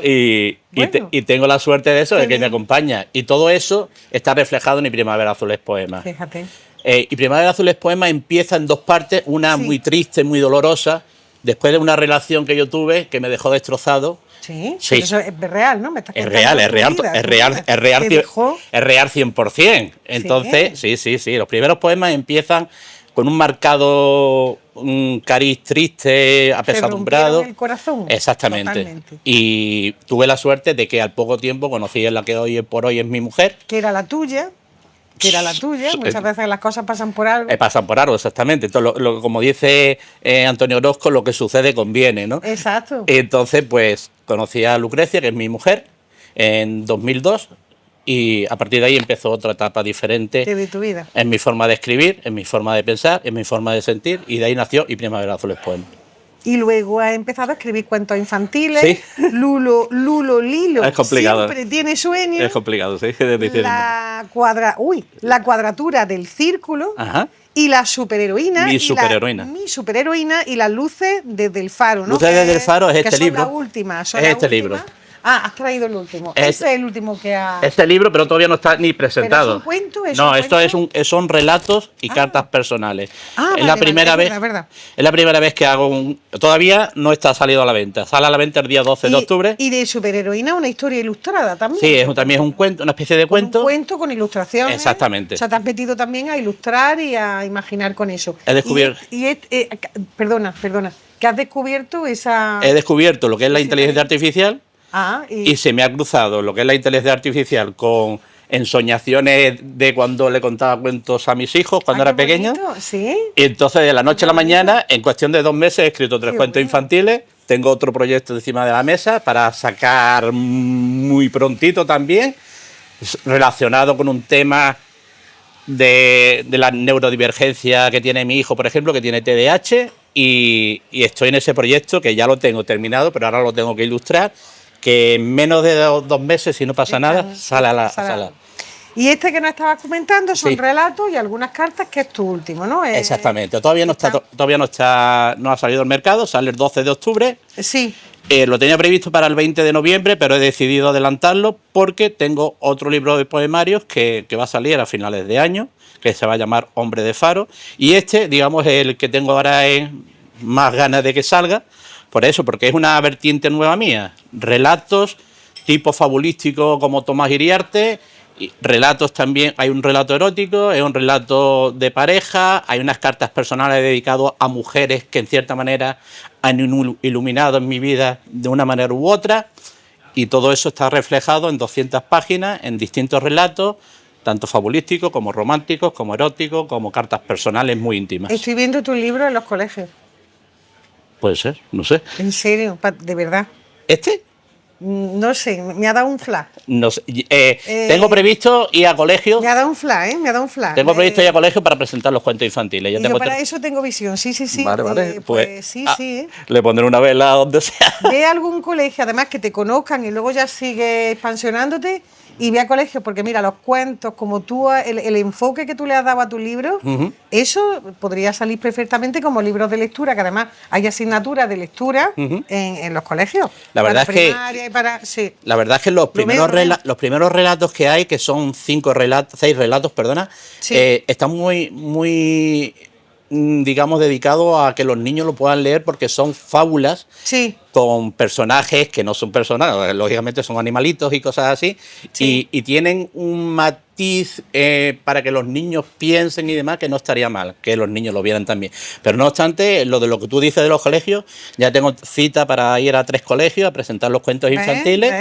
Bueno. y tengo la suerte de eso, Qué de que me bien. acompaña. Y todo eso está reflejado en mi Primavera Azules Poemas. Fíjate. Y Primavera Azules Poemas empieza en dos partes, una Sí. muy triste, muy dolorosa, después de una relación que yo tuve que me dejó destrozado. Sí, Sí. pero eso es real, ¿no? Me estás Es contando real, es tu real, vida, es tu real, vida. es real, Te dejó- es real 100%. Entonces, sí. Los primeros poemas empiezan con un marcado un cariz triste, apesadumbrado. rompieron el corazón, Exactamente. totalmente. Y tuve la suerte de que al poco tiempo conocí a la que hoy por hoy es mi mujer. que era la tuya, muchas veces las cosas pasan por algo. Pasan por algo, exactamente. Entonces, como dice Antonio Orozco, lo que sucede conviene, ¿no? Exacto. Entonces, pues conocí a Lucrecia, que es mi mujer, en 2002 y a partir de ahí empezó otra etapa diferente De tu vida. en mi forma de escribir, en mi forma de pensar, en mi forma de sentir y de ahí nació Y Primavera Azul es poema. Y luego has empezado a escribir cuentos infantiles. Sí. Lulo Lilo. Es complicado. Siempre tiene sueños. Es complicado, sí. La cuadratura del círculo. Ajá. Y la superheroína. Mi superheroína. Mi superheroína y las luces desde el faro, ¿no? Luces desde el faro es que este son libro. las últimas, son Es las este últimas. libro. Ah, has traído el último. Es- Ese es el último que ha... Este libro, pero todavía no está ni presentado. ¿Pero es un cuento? ¿Es no, un esto cuento? son relatos y cartas personales. Ah, es la vale, primera vale, vez. es verdad. Es la primera vez que hago un. Todavía no está salido a la venta. Sale a la venta el día 12 de octubre. Y de superheroína una historia ilustrada también. Sí, también es un cuento, una especie de cuento. Un cuento con ilustraciones. Exactamente. O sea, te has metido también a ilustrar y a imaginar con eso. He descubierto- Perdona, que has descubierto esa... He descubierto lo que es la Sí, inteligencia artificial y se me ha cruzado lo que es la inteligencia artificial con ensoñaciones de cuando le contaba cuentos a mis hijos cuando Ah, era qué pequeño. bonito, sí. Y entonces de la noche a la mañana, en cuestión de 2 meses, he escrito 3 Qué cuentos bueno. infantiles. Tengo otro proyecto encima de la mesa para sacar muy prontito también, relacionado con un tema de la neurodivergencia que tiene mi hijo, por ejemplo, que tiene TDAH, y estoy en ese proyecto que ya lo tengo terminado, pero ahora lo tengo que ilustrar, que en menos de 2 meses, si no pasa nada, sale a la... Y este que nos estabas comentando son Sí. relatos y algunas cartas, que es tu último, ¿no? Exactamente, todavía no ha salido al mercado, sale el 12 de octubre. Sí. Lo tenía previsto para el 20 de noviembre, pero he decidido adelantarlo porque tengo otro libro de poemarios que va a salir a finales de año, que se va a llamar Hombre de Faro. Y este, digamos, es el que tengo ahora más ganas de que salga, por eso, porque es una vertiente nueva mía. Relatos tipo fabulístico como Tomás Iriarte, y relatos también, hay un relato erótico, hay un relato de pareja, hay unas cartas personales dedicadas a mujeres que en cierta manera han iluminado en mi vida de una manera u otra, y todo eso está reflejado en 200 páginas, en distintos relatos, tanto fabulísticos como románticos, como eróticos, como cartas personales muy íntimas. Estoy viendo tu libro en los colegios. Puede ser, no sé. En serio, de verdad. ¿Este? No sé, me ha dado un flash. No sé. Tengo previsto ir a colegio. Me ha dado un flash, ¿eh? Me ha dado un flash. Tengo previsto ir a colegio para presentar los cuentos infantiles. Ya Y tengo yo para eso tengo visión, sí. Vale. Pues sí, sí. Le pondré una vela donde sea. Ve a algún colegio, además que te conozcan y luego ya sigue expansionándote, y ve a colegios, porque mira, los cuentos, como tú, el enfoque que tú le has dado a tu libro, eso podría salir perfectamente como libros de lectura, que además hay asignaturas de lectura en los colegios. La verdad para es que- primaria y para... Sí. La verdad es que los primeros relatos que hay, que son 6 relatos, Sí. están muy, digamos, dedicados a que los niños lo puedan leer porque son fábulas Sí. con personajes que no son personajes, lógicamente son animalitos y cosas así, Sí. y tienen un matiz para que los niños piensen y demás, que no estaría mal que los niños lo vieran también. Pero no obstante, lo de lo que tú dices de los colegios, ya tengo cita para ir a 3 colegios a presentar los cuentos infantiles.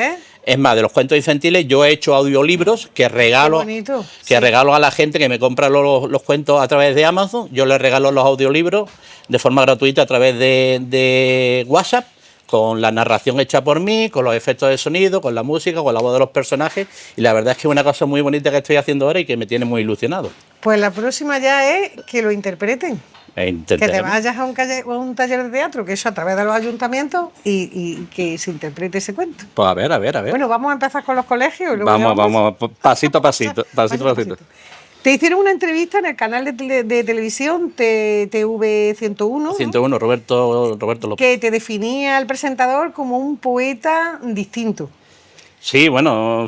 Es más, de los cuentos infantiles yo he hecho audiolibros que regalo, bonito, que sí. regalo a la gente que me compra los cuentos a través de Amazon. Yo les regalo los audiolibros de forma gratuita a través de WhatsApp, con la narración hecha por mí, con los efectos de sonido, con la música, con la voz de los personajes. Y la verdad es que es una cosa muy bonita que estoy haciendo ahora y que me tiene muy ilusionado. Pues la próxima ya es que lo interpreten. Que te Intentaremos. vayas a un taller de teatro, que eso a través de los ayuntamientos, y que se interprete ese cuento. Pues a ver. Bueno, vamos a empezar con los colegios. Y luego Vamos, pasito a pasito, pasito a pasito. Te hicieron una entrevista en el canal de televisión TV101, 101, Roberto López. que te definía el presentador como un poeta distinto. Sí, bueno,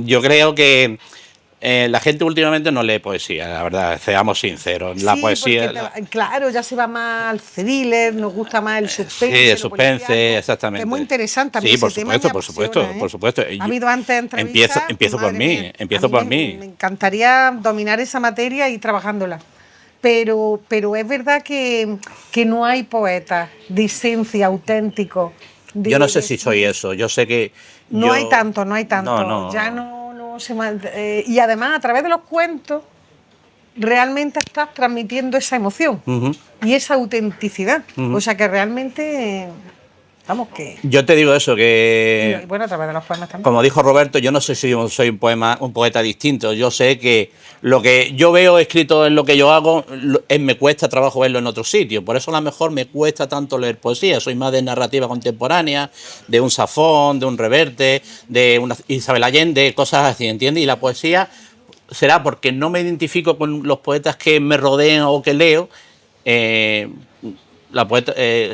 yo creo que la gente últimamente no lee poesía, la verdad, seamos sinceros. La Sí, poesía... porque, claro, ya se va más al thriller, nos gusta más el suspense. Sí, el lo suspense, policíaco, exactamente. que es muy interesante. A mí Sí, ese por tema supuesto, me por supuesto, apasiona, ¿eh? por supuesto. Ha habido antes entrevistas. Empiezo por madre mí, mía, empiezo a por me, mí. me encantaría dominar esa materia y trabajándola. Pero es verdad que no hay poetas de esencia, auténticos. Yo no sé si soy eso, yo sé que... No yo- hay tanto, no hay tanto. No. Ya no se y además, a través de los cuentos, realmente estás transmitiendo esa emoción Ujú. y esa autenticidad. Ujú. O sea que realmente, vamos, que. Yo te digo eso, Y que... bueno, a través de los poemas también. Como dijo Roberto, yo no sé si yo soy un poeta distinto. Yo sé que lo que yo veo escrito en lo que yo hago, me cuesta trabajo verlo en otro sitio. Por eso a lo mejor me cuesta tanto leer poesía. Soy más de narrativa contemporánea, de un Safón, de un Reverte, de una Isabel Allende, cosas así, ¿entiendes? Y la poesía será porque no me identifico con los poetas que me rodean o que leo.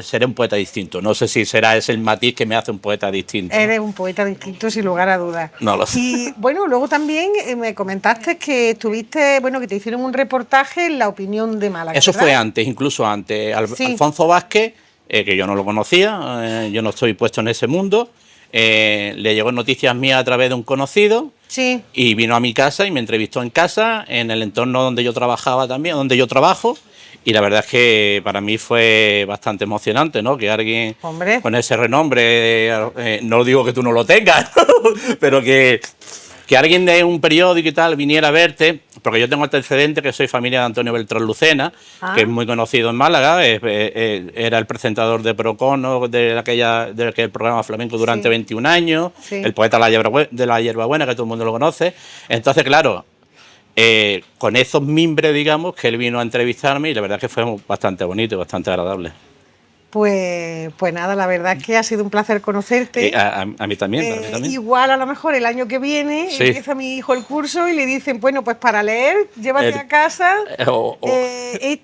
Seré un poeta distinto. No sé si será ese el matiz que me hace un poeta distinto. Eres un poeta distinto, sin lugar a dudas. No lo sé. Y bueno, luego también me comentaste que estuviste, bueno, que te hicieron un reportaje en La Opinión de Málaga. Eso ¿verdad? fue antes, incluso antes. Sí. Alfonso Vázquez, que yo no lo conocía, yo no estoy puesto en ese mundo, le llegó noticias mías a través de un conocido Sí. y vino a mi casa y me entrevistó en casa, en el entorno donde yo trabajaba también, donde yo trabajo. Y la verdad es que para mí fue bastante emocionante, ¿no? Que alguien Hombre. con ese renombre, no digo que tú no lo tengas, pero que alguien de un periódico y tal viniera a verte, porque yo tengo antecedentes que soy familia de Antonio Beltrán Lucena, Ah. que es muy conocido en Málaga, era el presentador de Procono, de aquel programa flamenco durante Sí. 21 años, Sí. el poeta de la Hierbabuena, que todo el mundo lo conoce. Entonces, claro, con esos mimbres, digamos, que él vino a entrevistarme y la verdad es que fue bastante bonito y bastante agradable. Pues nada, la verdad es que ha sido un placer conocerte. A mí también, para mí también. Igual a lo mejor el año que viene Sí. empieza mi hijo el curso y le dicen, bueno, pues para leer, llévate El- a casa, o-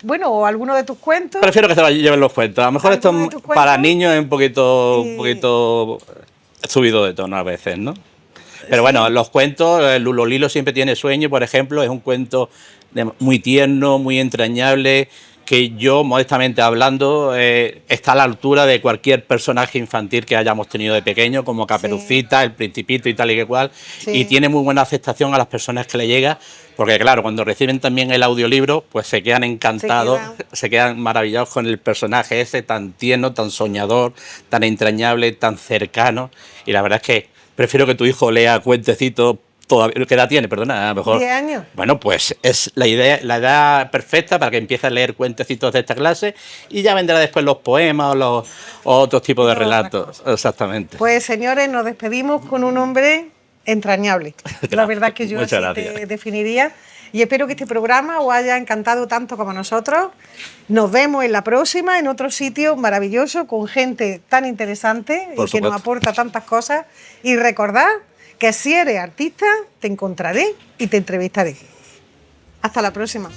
bueno, o alguno de tus cuentos. Prefiero que se lo lleven los cuentos. A lo mejor esto ¿Alguno de tus cuentos? para niños es un Y- poquito subido de tono a veces, ¿no? Pero bueno, los cuentos, Lulo Lilo siempre tiene sueño, por ejemplo, es un cuento muy tierno, muy entrañable, que yo, modestamente hablando, está a la altura de cualquier personaje infantil que hayamos tenido de pequeño, como Caperucita, El Principito y tal y que cual, Sí. y tiene muy buena aceptación a las personas que le llega, porque claro, cuando reciben también el audiolibro, pues se quedan encantados, se quedan maravillados con el personaje ese tan tierno, tan soñador, tan entrañable, tan cercano, y la verdad es que prefiero que tu hijo lea cuentecitos. ¿Qué edad tiene? Perdona, a lo mejor. 10 años. Bueno, pues es la edad perfecta para que empiece a leer cuentecitos de esta clase y ya vendrá después los poemas o otros tipos de Todas las relatos. Exactamente. Pues señores, nos despedimos con un hombre entrañable. La verdad que yo Muchas así te gracias. definiría. Y espero que este programa os haya encantado tanto como a nosotros. Nos vemos en la próxima, en otro sitio maravilloso, con gente tan interesante Por y que nos supuesto. aporta tantas cosas. Y recordad que si eres artista, te encontraré y te entrevistaré. Hasta la próxima.